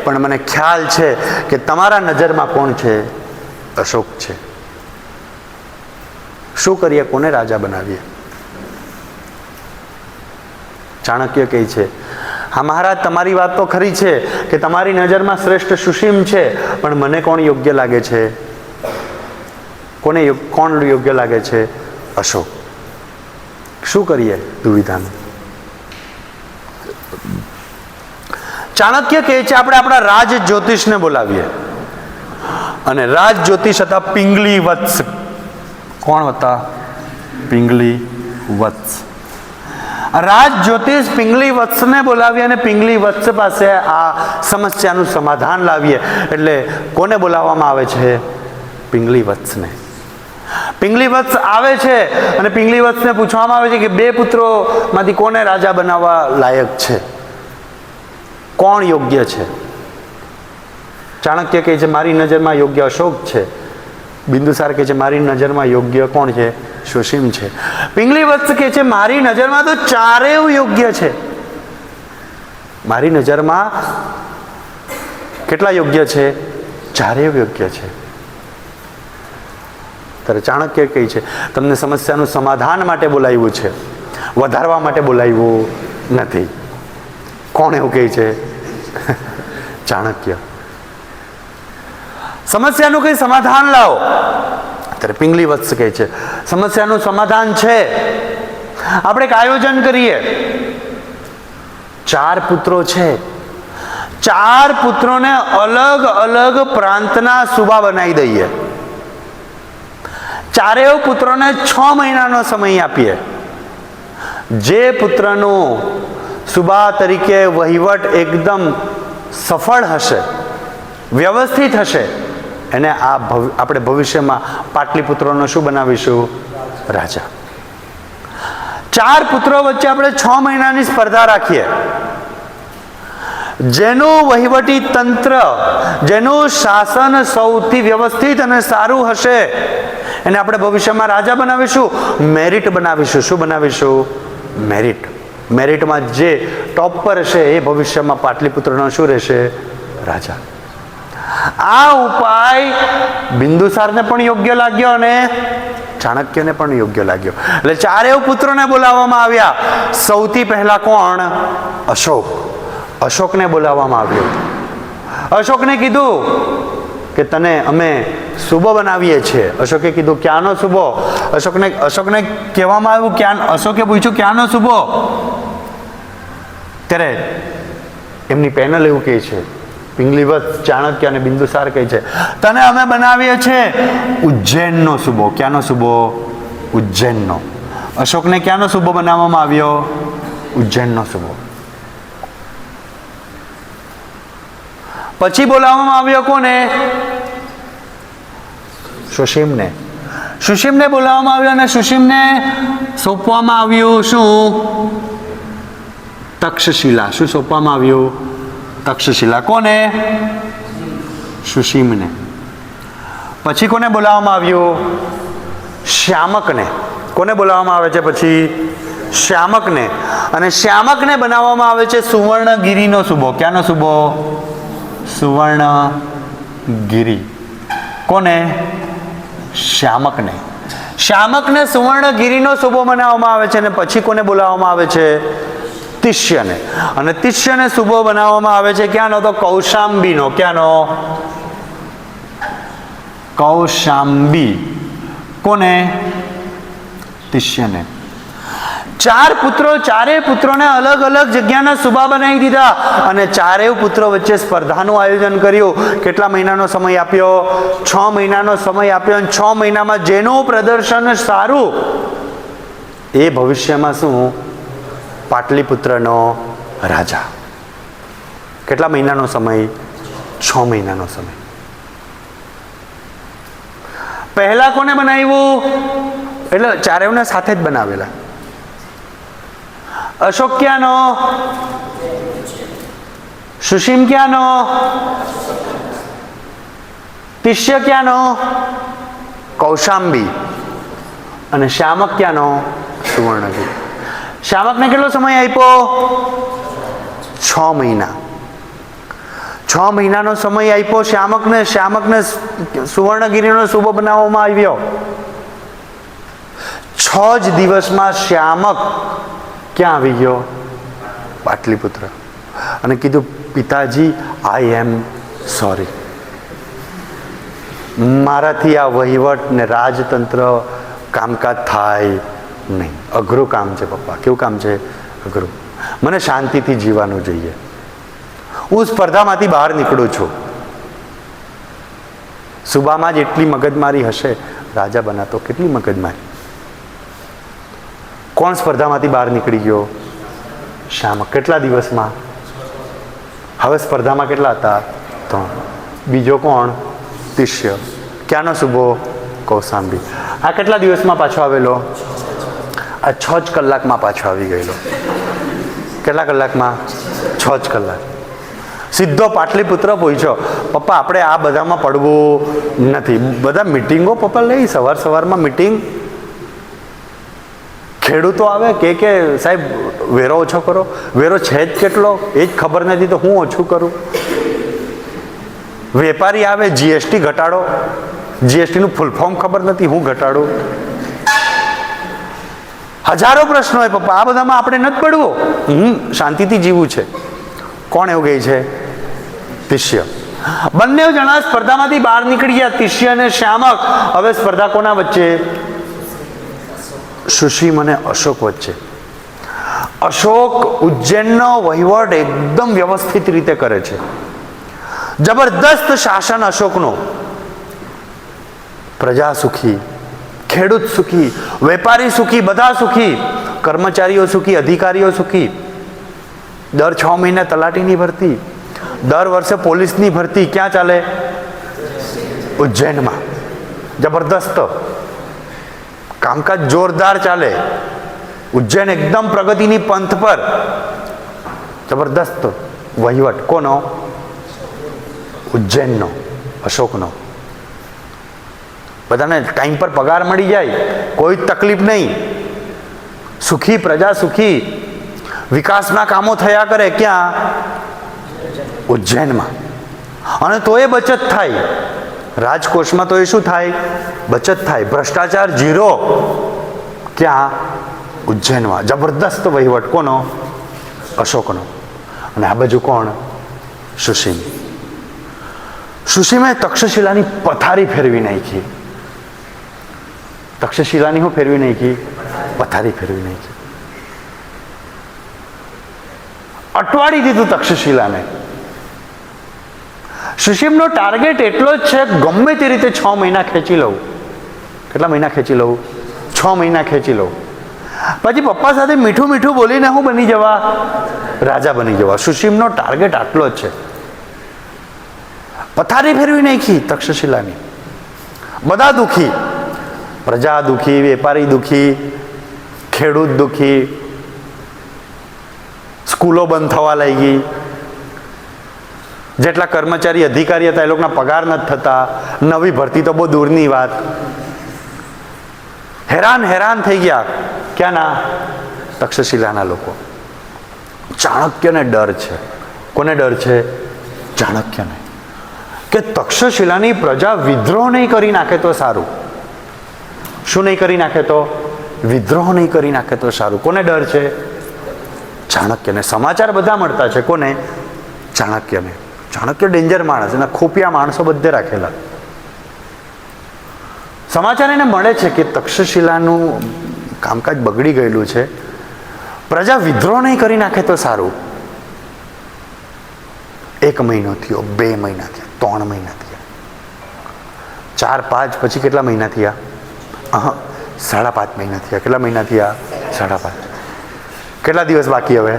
પણ મને ખ્યાલ છે કે તમારા નજરમાં કોણ છે? અશોક છે. શું કરીએ? કોને રાજા બનાવીએ? ચાણક્ય કહે છે, હા મહારાજ, તમારી વાત તો ખરી છે કે તમારી નજરમાં શ્રેષ્ઠ સુશીમ છે, પણ મને કોણ યોગ્ય લાગે છે? કોણ યોગ્ય લાગે છે? અશોક. શું કરીએ? દુવિધાનું. ચાણક્ય કહે છે, આપણે આપણા રાજ જ્યોતિષને બોલાવીએ. અને રાજ જ્યોતિષ હતા પિંગલી વત્સ. કોણ હતા? પિંગલી વત્સ. રાજ જ્યોતિષ પિંગલી વત્સને બોલાવીએ અને પિંગલી વત્સ પાસે આ સમસ્યાનું સમાધાન લાવીએ. એટલે કોને બોલાવવામાં આવે છે? પિંગલી વત્સને. પિંગલી વત્સ આવે છે અને પિંગલી વત્સને પૂછવામાં આવે છે કે બે પુત્રોમાંથી કોને રાજા બનાવવા લાયક છે? કોણ યોગ્ય છે? ચાણક્ય કહે છે, મારી નજરમાં યોગ્ય અશોક છે. બિંદુસાર કહે છે, મારી નજરમાં યોગ્ય કોણ છે? સુશીમ છે. પિંગલી વત્સ કહે છે, મારી નજરમાં તો ચારેય યોગ્ય છે. મારી નજરમાં કેટલા યોગ્ય છે? ચારેય યોગ્ય છે. ત્યારે ચાણક્ય કહે છે, તમને સમસ્યાનું સમાધાન માટે બોલાવ્યું છે, વધારવા માટે બોલાવ્યું નથી. કોણ એવું કહે છે? ચાણક્ય. સમસ્યાનું કઈ સમાધાન લાવો. ત્યારે પિંગલી વત્સ કહે છે સમસ્યાનું સમાધાન છે, આપણે એક આયોજન કરીએ. 4 પુત્રો છે, 4 પુત્રોને અલગ અલગ પ્રાંતના સુબા બનાવી દઈએ. 4 પુત્રોને 6 મહિનાનો સમય આપીએ. જે પુત્રનું સુબા તરીકે વહીવટ એકદમ સફળ હશે, વ્યવસ્થિત હશે, એને આપણે ભવિષ્યમાં પાટલીપુત્રનો શું બનાવીશું? રાજા. 4 પુત્રો વચ્ચે આપણે 6 મહિનાની સ્પર્ધા રાખીએ. જેનું વહીવટી તંત્ર, જેનું શાસન સૌથી વ્યવસ્થિત અને સારું હશે એને આપણે ભવિષ્યમાં રાજા બનાવીશું, મેરિટ બનાવીશું. શું બનાવીશું? મેરિટ. મેરિટમાં જે ટોપ પર હશે એ ભવિષ્યમાં પાટલીપુત્રનો શું રહેશે? રાજા. આ ઉપાય બિંદુસારને પણ યોગ્ય લાગ્યો અને ચાણક્યને પણ યોગ્ય લાગ્યો. એટલે 4 પુત્રોને બોલાવવામાં આવ્યા. સૌથી પહેલા કોણ? અશોક. અશોકને બોલાવવામાં આવ્યો. અશોકને કીધું કે તને અમે સુબો બનાવીએ છીએ. અશોકે કીધું ક્યાંનો સુબો? અશોકને કહેવામાં આવ્યું ક્યાં? અશોકે પૂછ્યું ક્યાંનો સુબો? ત્યારે એમની પેનલ એવું કહે છે, પિંગલીવત, ચાણક્ય અને બિંદુસાર કહે છે તને અમે બનાવીએ છીએ ઉજ્જૈનનો સુબો. ક્યાંનો સુબો? ઉજ્જૈનનો. અશોકને ક્યાંનો સુબો બનાવવામાં આવ્યો? ઉજ્જૈનનો સુબો. પછી બોલાવવામાં આવ્યો કોને? સુશીમને. સુશીમને બોલાવવામાં આવ્યો અને સુશીમને સોંપવામાં આવ્યું શું? તક્ષશિલા. શું સોંપવામાં આવ્યું? તક્ષશિલા. કોને? સુશીમને. પછી કોને બોલાવવામાં આવ્યું? શ્યામકને. કોને બોલાવવામાં આવે છે પછી? શ્યામકને. અને શ્યામકને બનાવવામાં આવે છે સુવર્ણગીરીનો સુબો. ક્યાંનો સુબો? સુવર્ણગીરી. કોને? શ્યામકને. શ્યામકને સુવર્ણગીરીનો સુબો બનાવવામાં આવે છે. અને પછી કોને બોલાવવામાં આવે છે? તિષ્યને. અને તિષ્યને સુબો બનાવવામાં આવે છે ક્યાંનો? તો કૌશાંબીનો. ક્યાંનો? કૌશાંબી. કોને? તિષ્યને. 4 પુત્રો, 4 પુત્રોને અલગ અલગ જગ્યાના સુબા બનાવી દીધા અને 4 પુત્રો વચ્ચે સ્પર્ધાનું આયોજન કર્યું. કેટલા મહિનાનો સમય આપ્યો? 6 મહિનાનો સમય આપ્યો. અને 6 મહિનામાં જેનું પ્રદર્શન સારું એ ભવિષ્યમાં શું? પાટલીપુત્રનો રાજા. કેટલા મહિનાનો સમય? 6 મહિનાનો સમય. પહેલા કોને બનાવ્યું? એટલે 4ને સાથે જ બનાવેલા. અશોક ક્યાંનો? સુશીમ ક્યાંનો? તિષ્ય ક્યાંનો? કૌશાંબી. અને શ્યામક ક્યાંનો? સુવર્ણગીરી. શ્યામકને કેટલો સમય આપ્યો? 6 મહિના. 6 મહિનાનો સમય આપ્યો શ્યામકને. શ્યામકને સુવર્ણગીરીનો સુબો બનાવવામાં આવ્યો. 6 જ દિવસમાં શ્યામક ક્યાં આવી ગયો? પાટલીપુત્ર. અને કીધું પિતાજી આઈ એમ સોરી, મારાથી આ વહીવટ ને રાજતંત્ર કામકાજ થાય નહીં. અઘરું કામ છે પપ્પા. કેવું કામ છે? અઘરું. મને શાંતિથી જીવવાનું જોઈએ. હું સ્પર્ધામાંથી બહાર નીકળું છું. સુબામાં જ એટલી મગજમારી હશે, રાજા બનાતો કેટલી મગજમારી. કોણ સ્પર્ધામાંથી બહાર નીકળી ગયો? શ્યામક. કેટલા દિવસમાં? હવે સ્પર્ધામાં કેટલા હતા? 3. બીજો કોણ? તિષ્ય. ક્યાંનો સુબો? કૌશાંબી. આ કેટલા દિવસમાં પાછો આવેલો? આ 6 જ કલાકમાં પાછો આવી ગયેલો. કેટલા કલાકમાં? 6 જ કલાક. સીધો પાટલીપુત્ર પૂછ્યો પપ્પા આપણે આ બધામાં પડવું નથી. બધા મિટિંગો પપ્પા લઈ, સવાર સવારમાં મિટિંગ. ખેડૂતો આવે કે સાહેબ વેરો ઓછો કરો. વેરો છે જ કેટલો એ જ ખબર નથી તો હું ઓછું કરું. વેપારી આવે જીએસટી ઘટાડો. જીએસટીનું ફૂલ ફોર્મ ખબર નથી, હું ઘટાડું. હજારો પ્રશ્નો હોય પપ્પા, આ બધામાં આપણે નથી પડવું. શાંતિથી જીવવું છે. કોણ એવું કહે છે? તિષ્ય. બંને જણા સ્પર્ધામાંથી બહાર નીકળી ગયા, તિષ્ય અને શ્યામક. હવે સ્પર્ધા કોના વચ્ચે? સુશીમ અને અશોક વચ્ચે. અશોક ઉજ્જૈનનો વહીવટ એકદમ વ્યવસ્થિત રીતે કરે છે. જબરદસ્ત શાસન અશોકનો. પ્રજા સુખી, ખેડૂત સુખી, વેપારી સુખી, બધા સુખી, કર્મચારીઓ સુખી, અધિકારીઓ સુખી. દર 6 મહિને તલાટીની ભરતી, દર વર્ષે પોલીસની ભરતી. ક્યાં ચાલે? ઉજ્જૈનમાં. જબરદસ્ત કામકાજ જોરદાર ચાલે. ઉજ્જૈન એકદમ પ્રગતિની પંથ પર. જબરદસ્ત વહીવટ. કોનો? ઉજ્જૈનનો, અશોકનો. બધાને ટાઈમ પર પગાર મળી જાય, કોઈ તકલીફ નહીં. સુખી, પ્રજા સુખી, વિકાસના કામો થયા કરે. ક્યાં? ઉજ્જૈનમાં. અને તો એ બચત થાય રાજકોષમાં. તો એ શું થાય? બચત થાય. ભ્રષ્ટાચાર 0. ક્યાં? ઉજ્જૈનમાં. જબરદસ્ત વહીવટ. કોનો? અશોકનો. અને આ બાજુ કોણ? સુશીમ. સુશીમે તક્ષશિલાની પથારી ફેરવી નાખી. તક્ષશિલાની હું ફેરવી નાખી? પથારી ફેરવી નાખી. અટવાડી દીધું તક્ષશિલાને. સુશીમનો ટાર્ગેટ એટલો જ છે, ગમે તે રીતે 6 મહિના ખેંચી લઉં. કેટલા મહિના ખેંચી લઉં? 6 મહિના ખેંચી લઉં. પછી પપ્પા સાથે મીઠું મીઠું બોલીને હું બની જવા? રાજા બની જવા. સુશીમનો ટાર્ગેટ આટલો જ છે. પથારી ફેરવી નાખી તક્ષશિલાની. બધા દુખી. પ્રજા દુખી, વેપારી દુખી, ખેડૂત દુખી, સ્કૂલો બંધ થવા લાગી. જેટલા કર્મચારી અધિકારી હતા એ લોકોના પગાર નથી થતા. નવી ભરતી તો બહુ દૂરની વાત. હેરાન થઈ ગયા. ક્યાંના? તક્ષશિલાના લોકો. ચાણક્યને ડર છે. કોને ડર છે? ચાણક્યને. કે તક્ષશિલાની પ્રજા વિદ્રોહ નહીં કરી નાખે તો સારું. શું નહીં કરી નાખે તો? વિદ્રોહ નહીં કરી નાખે તો સારું. કોને ડર છે? ચાણક્યને. સમાચાર બધા મળતા છે. કોને? ચાણક્યને. ચાણક્ય ડેન્જર માણસ. એના ખોપિયા માણસો બધે રાખેલા. સમાચાર એને મળે છે કે તક્ષશિલાનું કામકાજ બગડી ગયેલું છે. પ્રજા વિદ્રોહ નહીં કરી નાખે તો સારું. 1 મહિનો થયો, 2 મહિના થયા, 3 મહિના થયા, 4, 5, પછી કેટલા મહિના થયા? 5.5 મહિના થયા. કેટલા મહિના થયા? 5.5. કેટલા દિવસ બાકી હવે?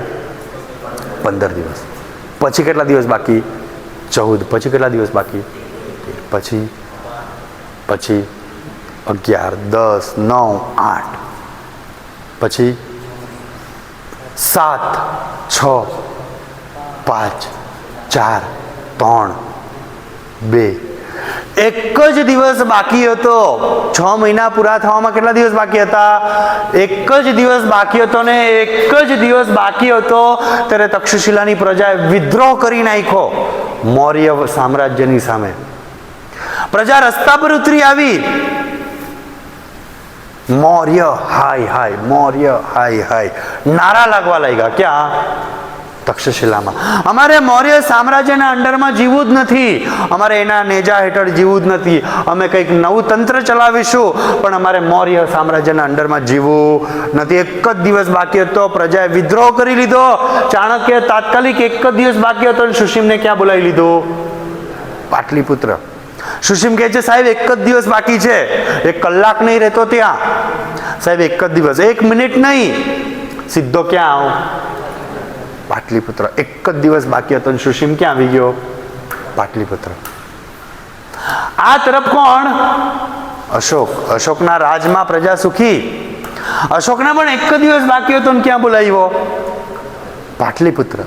15 દિવસ. પછી કેટલા દિવસ બાકી? 14. પછી કેટલા દિવસ બાકી? પછી 11, 10, 9, 8. પછી 7, 6, 5, 4, 3, 2. એક જ દિવસ બાકી હતો. 6 મહિના પૂરા થવામાં કેટલા દિવસ બાકી હતા? એક જ દિવસ બાકી હતો. ને એક જ દિવસ બાકી હતો ત્યારે તક્ષશિલાની પ્રજાએ વિદ્રોહ કરી નાખ્યો મૌર્ય સામ્રાજ્યની સામે. પ્રજા રસ્તા પર ઉતરી આવી. મૌર્ય હાય હાય, મૌર્ય હાય હાય નારા લાગવા લાગ્યા. ક્યાં? તક્ષશિલામાં. અમારે મૌર્ય સામ્રાજ્યના અંડરમાં જીવવું જ નથી. અમારે એના નેજા હેઠળ જીવવું જ નથી. અમે કંઈક નવું તંત્ર ચલાવીશું, પણ અમારે મૌર્ય સામ્રાજ્યના અંડરમાં જીવવું નથી. એક જ દિવસ બાકી હતો. પ્રજાએ વિદ્રોહ કરી લીધો. ચાણક્ય તાત્કાલિક એક જ દિવસ બાકી હતો. સુશીમને ક્યાં બોલાવી લીધો? પાટલીપુત્ર. સુશીમ કહે છે, સાહેબ એક જ દિવસ બાકી છે. 1 કલાક નહીં રહેતો ત્યાં. સાહેબ એક જ દિવસ, 1 મિનિટ નહીં. સીધો ક્યાં આવો? પાટલીપુત્ર. એક જ દિવસ બાકી હતો. સુશીમ ક્યાં આવી ગયો? પાટલીપુત્ર. આ તરફ કોણ? અશોક. અશોકના રાજમાં પ્રજા સુખી. અશોકના પણ એક જ દિવસ બાકી હતો. ક્યાં બોલાવ્યો? પાટલીપુત્ર.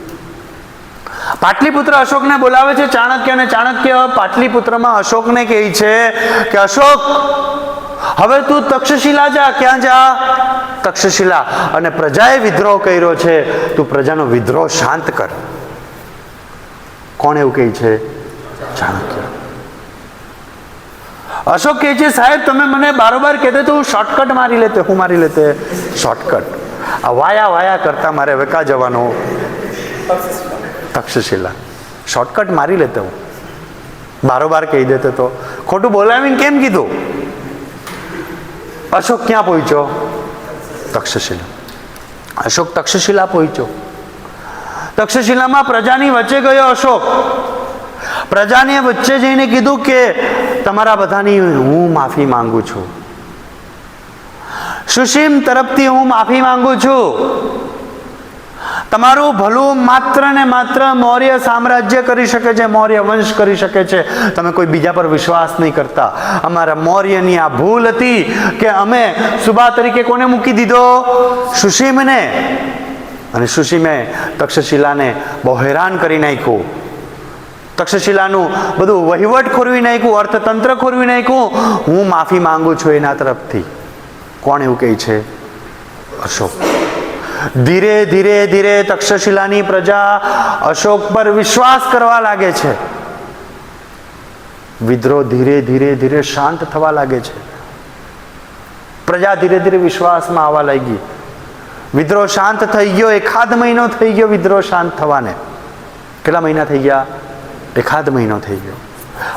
પાટલીપુત્ર અશોકને બોલાવે છે ચાણક્ય. અને ચાણક્ય પાટલીપુત્રમાં અશોકને કહે છે કે અશોક, હવે તું તક્ષશિલા જા. ક્યાં જા? તક્ષશિલા. અને પ્રજાએ વિદ્રોહ કર્યો છે, તું પ્રજાનો વિદ્રોહ શાંત કર. કોણ એવું કહે છે? ચાણક્ય. અશોક કહે છે, સાહેબ તમે મને બારોબાર કહેતે તો હું શોર્ટકટ મારી લેતે. હું મારી લેતે? શોર્ટકટ. આ વાયા કરતા મારે હવે ક્યાં જવાનું? તક્ષશિલા. શોર્ટકટ મારી લેતે હું. બારોબાર કહી દેતો તો. ખોટું બોલાવીને કેમ કીધું? અશોક ક્યાં પહોંચ્યો? તક્ષશિલા. અશોક તક્ષશિલા પહોંચ્યો. તક્ષશિલામાં પ્રજાની વચ્ચે ગયો અશોક. પ્રજાને વચ્ચે જઈને કીધું કે તમારા બધાની હું માફી માંગુ છું. સુશીમ તરફથી હું માફી માંગુ છું. તમારું ભલું માત્ર ને માત્ર મૌર્ય સામ્રાજ્ય કરી શકે છે, મૌર્ય વંશ કરી શકે છે. તમે કોઈ બીજા પર વિશ્વાસ નહીં કરતા. અમારા મૌર્યની આ ભૂલ હતી કે અમે સુબા તરીકે કોને મૂકી દીધો? સુશીમને. અને સુશીમે તક્ષશિલાને બહુ હેરાન કરી નાખ્યું. તક્ષશિલાનું બધું વહીવટ ખોરવી નાખ્યું, અર્થતંત્ર ખોરવી નાખ્યું. હું માફી માંગુ છું એના તરફથી. કોણ એવું કહે છે? અશોક. ધીરે ધીરે ધીરે તક્ષશિલાની પ્રજા અશોક પર વિશ્વાસ કરવા લાગે છે. વિદ્રોહ ધીરે ધીરે ધીરે શાંત થવા લાગે છે. પ્રજા ધીરે ધીરે વિશ્વાસમાં આવવા લાગી. વિદ્રોહ શાંત થઈ ગયો. 1 મહિનો થઈ ગયો વિદ્રોહ શાંત થવાને. કેટલા મહિના થઈ ગયા? 1 મહિનો થઈ ગયો.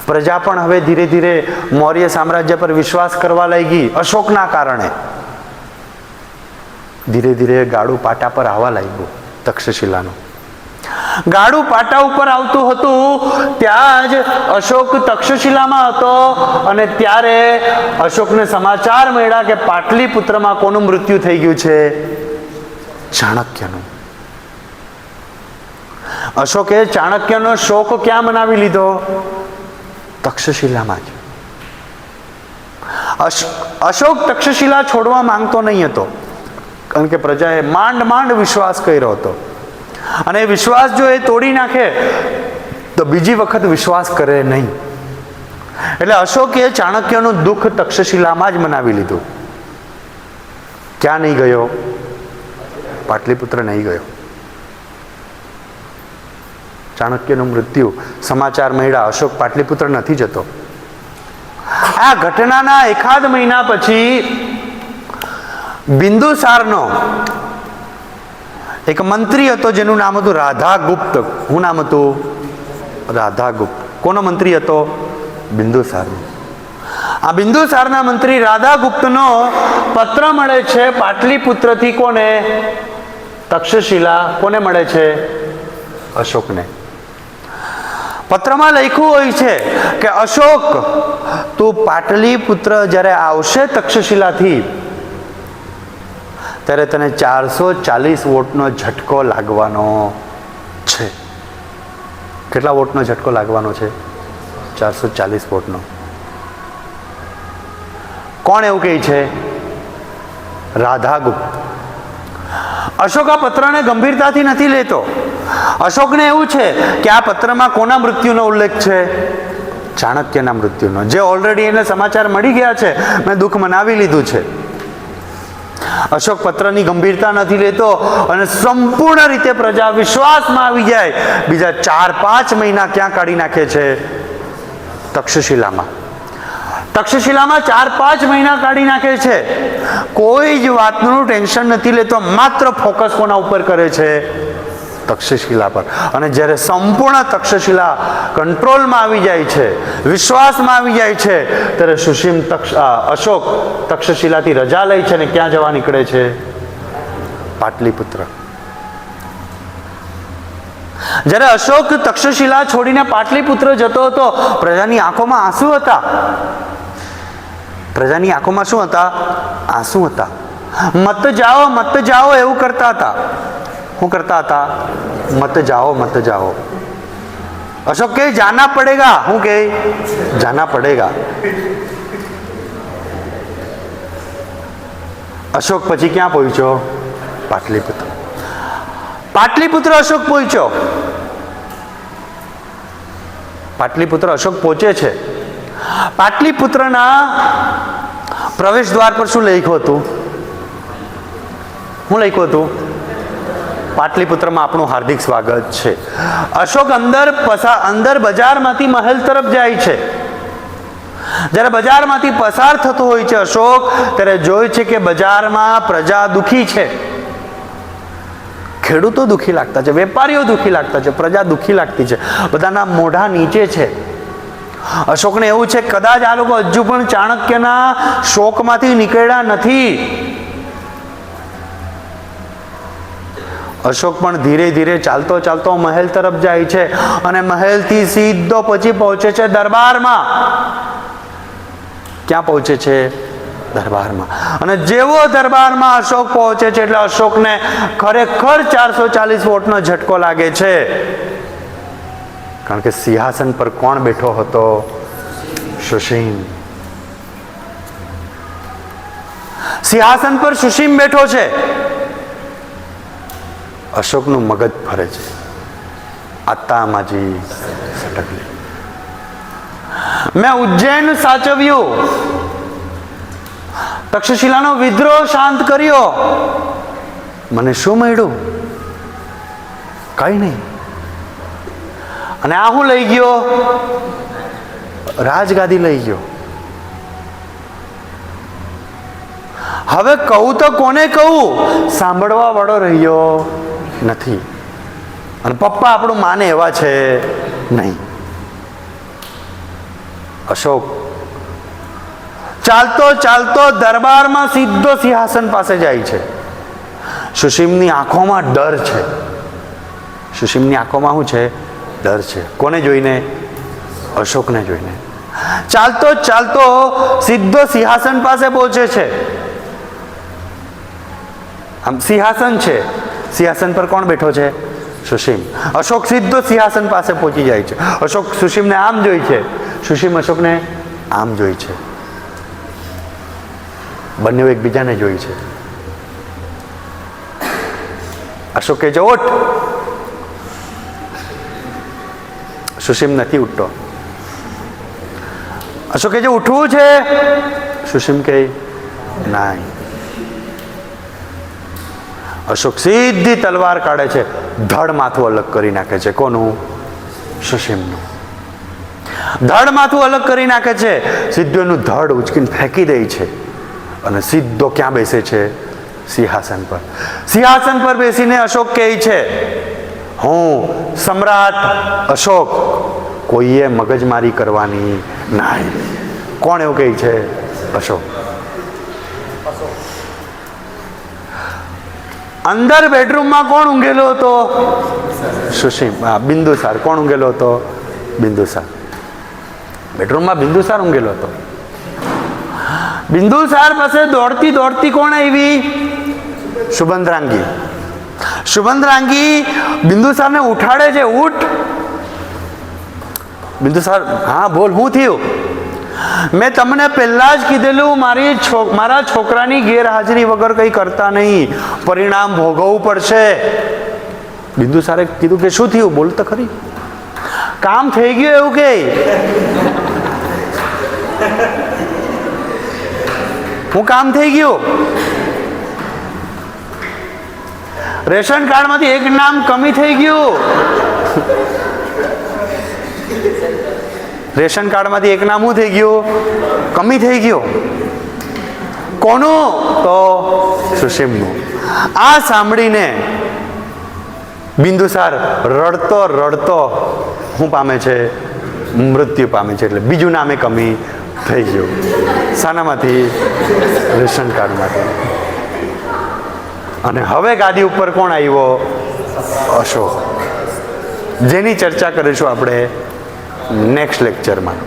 પ્રજા પણ હવે ધીરે ધીરે મૌર્ય સામ્રાજ્ય પર વિશ્વાસ કરવા લાગી. અશોકના કારણે ધીરે ધીરે ગાડું પાટા પર આવવા લાગ્યું. તક્ષશિલાનું ગાડું પાટા ઉપર આવતું હતું ત્યાં જ અશોક તક્ષશિલામાં હતો. અને ત્યારે અશોકને સમાચાર મળ્યા કે પાટલીપુત્રમાં કોનું મૃત્યુ થઈ ગયું છે? ચાણક્યનું. અશોકે ચાણક્યનો શોક ક્યાં મનાવી લીધો? તક્ષશિલામાં જ. અશોક તક્ષશિલા છોડવા માંગતો નહીં હતો, કારણ કે પ્રજાએ માંડ માંડ વિશ્વાસ કર્યો હતો. અને વિશ્વાસ જો એ તોડી નાખે તો બીજી વખત વિશ્વાસ કરે નહીં. એટલે અશોકે ચાણક્યનું દુઃખ તક્ષશિલામાં જ મનાવી લીધું. ક્યાં નહીં ગયો? પાટલીપુત્ર નહીં ગયો. ચાણક્યનું મૃત્યુ સમાચાર મળ્યા. અશોક પાટલીપુત્ર નથી જતો. આ ઘટનાના 1 મહિના પછી બિંદુસારનો એક મંત્રી હતો જેનું નામ હતું રાધાગુપ્ત. શું નામ હતું? રાધાગુપ્ત. કોનો મંત્રી હતો? બિંદુસારનો. આ બિંદુસારના મંત્રી રાધાગુપ્તનો પત્ર મળે છે પાટલીપુત્રથી. કોને? તક્ષશિલા. કોને મળે છે? અશોકને. પત્રમાં લખ્યું હોય છે કે અશોક, તું પાટલીપુત્ર જ્યારે આવશે તક્ષશિલાથી ત્યારે તને 440 વોટનો ઝટકો લાગવાનો છે. કેટલા વોટનો ઝટકો લાગવાનો છે? 440 વોટનો. કોણ એવું કહે છે? રાધાગુપ્ત. અશોક આ પત્રને ગંભીરતાથી નથી લેતો. અશોકને એવું છે કે આ પત્રમાં કોના મૃત્યુનો ઉલ્લેખ છે? ચાણક્યના મૃત્યુનો, જે ઓલરેડી એને સમાચાર મળી ગયા છે. મેં દુઃખ મનાવી લીધું છે. અશોક પત્રની ગંભીરતા નથી લેતો અને સંપૂર્ણ રીતે પ્રજા વિશ્વાસમાં આવી જાય. બીજા 4-5 મહિના ક્યાં કાઢી નાખે છે? તક્ષશિલામાં. તક્ષશિલામાં 4-5 મહિના કાઢી નાખે છે. કોઈ જ વાતનું ટેન્શન નથી લેતો. માત્ર ફોકસ કોના ઉપર કરે છે? તક્ષશિલા પર. અને જ્યારે સંપૂર્ણ તક્ષશિલા કંટ્રોલમાં આવી જાય છે, વિશ્વાસમાં આવી જાય છે, ત્યારે સુશીમ અશોક તક્ષશિલાથી રજા લે છે અને ક્યાં જવા નીકળે છે? પાટલીપુત્ર. જ્યારે અશોક તક્ષશિલા છોડીને પાટલીપુત્ર જતો હતો, પ્રજાની આંખોમાં આંસુ હતા. પ્રજાની આંખોમાં શું હતા? આંસુ હતા. મત જાઓ એવું કરતા હતા. શું કરતા હતા? મત જાઓ. અશોક કહે જાના પડેગા. શું કહે? જાના પડેગા. અશોક પછી ક્યાં પહોંચ્યો? પાટલીપુત્ર. પાટલીપુત્ર અશોક પહોંચ્યો. પાટલીપુત્ર અશોક પહોંચે છે. પાટલીપુત્રના પ્રવેશ દ્વાર પર શું લખ્યું હતું? શું લખ્યું હતું? પાટલીપુત્રમાં આપણું હાર્દિક સ્વાગત છે. અશોક અંદર બજારમાંથી મહેલ તરફ જાય છે. જ્યારે બજારમાંથી પસાર થતો હોય છે અશોક, ત્યારે જોઈ છે કે બજારમાં પ્રજા દુઃખી છે. ખેડૂતો દુઃખી લાગતા છે, વેપારીઓ દુઃખી લાગતા છે, પ્રજા દુઃખી લાગતી છે. બધાના મોઢા નીચે છે. અશોકને એવું છે કદાચ આ લોકો હજુ પણ ચાણક્યના શોકમાંથી નીકળ્યા નથી. અશોક પણ ધીરે ધીરે ચાલતો ચાલતો મહેલ તરફ જાય છે અને મહેલથી સીધો પછી પહોંચે છે દરબારમાં. ક્યાં પહોંચે છે? દરબારમાં. અને જેવો દરબારમાં અશોક પહોંચે છે એટલે અશોકને ખરેખર 440 વોટનો ઝટકો લાગે છે. કારણ કે સિંહાસન પર કોણ બેઠો હતો? સુશીમ. સિંહાસન પર સુશીમ બેઠો છે. અશોકનું મગજ ફરે છે. આત્માજી સટકલી. મેં ઉજ્જૈન સાચવ્યું, તક્ષશિલાનો વિદ્રોહ શાંત કર્યો, મને શું મળ્યું? કઈ નહીં. અને આ હું લઈ ગયો? રાજગાદી લઈ ગયો. હવે કહું તો કોને કહું? સાંભળવા વાળો રહ્યો નથી. અને પપ્પા આપણું માને એવા છે નહીં. અશોક ચાલતો ચાલતો દરબારમાં સીધો સિંહાસન પાસે જાય છે. સુશીમની આંખોમાં ડર છે. સુશીમની આંખોમાં શું છે? ડર છે. કોને જોઈને? અશોકને જોઈને. ચાલતો ચાલતો સીધો સિંહાસન પાસે પહોંચે છે. આમ સિંહાસન છે, સિંહાસન પર કોણ બેઠો છે? સુશીમ. અશોક સીધો સિંહાસન પાસે પહોંચી જાય છે. અશોક સુશીમને આમ જોઈ છે, સુશીમ અશોકને આમ જોઈ છે. બંને એકબીજાને જોઈ છે. અશોક કહે છે ઓઠ. સુશીમ નથી ઉઠતો. અશોક કહે છે ઉઠવું છે. સુશીમ કહે નહીં. અશોક સીધી તલવાર કાઢે છે, ધડ માથું અલગ કરી નાખે છે. કોનું? સુશીમનું. ધડ માથું અલગ કરી નાખે છે. સીધું એનું ધડ ઉચકીને ફેંકી દે છે અને સીધો ક્યાં બેસે છે? સિંહાસન પર. સિંહાસન પર બેસીને અશોક કહે છે હું સમ્રાટ અશોક, કોઈએ મગજમારી કરવાની નહીં. કોણ એવું કહે છે? અશોક. અંદર બેડરૂમમાં કોણ ઊંઘેલો હતો? સુશીમ. બિંદુસાર. કોણ ઊંઘેલો હતો? બિંદુસાર. બેડરૂમમાં બિંદુસાર ઊંઘેલો હતો. બિંદુસાર પાસે દોડતી દોડતી કોણ આવી? સુબંધરાંગી. સુબંધરાંગી બિંદુસારને ઉઠાડે છે. ઉઠ. બિંદુસાર હા બોલ, શું થયું? મેં તમને પહેલા જ કીધેલું મારા છોકરાની ગેરહાજરી વગર કંઈ કરતા નહીં, પરિણામ ભોગવવું પડશે. બિંદુસારે કીધું કે શું થયું? બોલ તો ખરી. કામ થઈ ગયું એવું કે? હું કામ થઈ ગયું? રેશન કાર્ડમાંથી એક નામ કમી થઈ ગયું. રેશન કાર્ડમાંથી એક નામ શું થઈ ગયું? કમી થઈ ગયું. કોનું? તો સુશીમનું. આ સાંભળીને બિંદુસાર રડતો રડતો શું પામે છે? મૃત્યુ પામે છે. એટલે બીજું નામે કમી થઈ ગયું. શાનામાંથી? રેશન કાર્ડમાંથી. અને હવે ગાદી ઉપર કોણ આવ્યો? અશોક. જેની ચર્ચા કરીશું આપણે નેક્સ્ટ લેક્ચરમાં.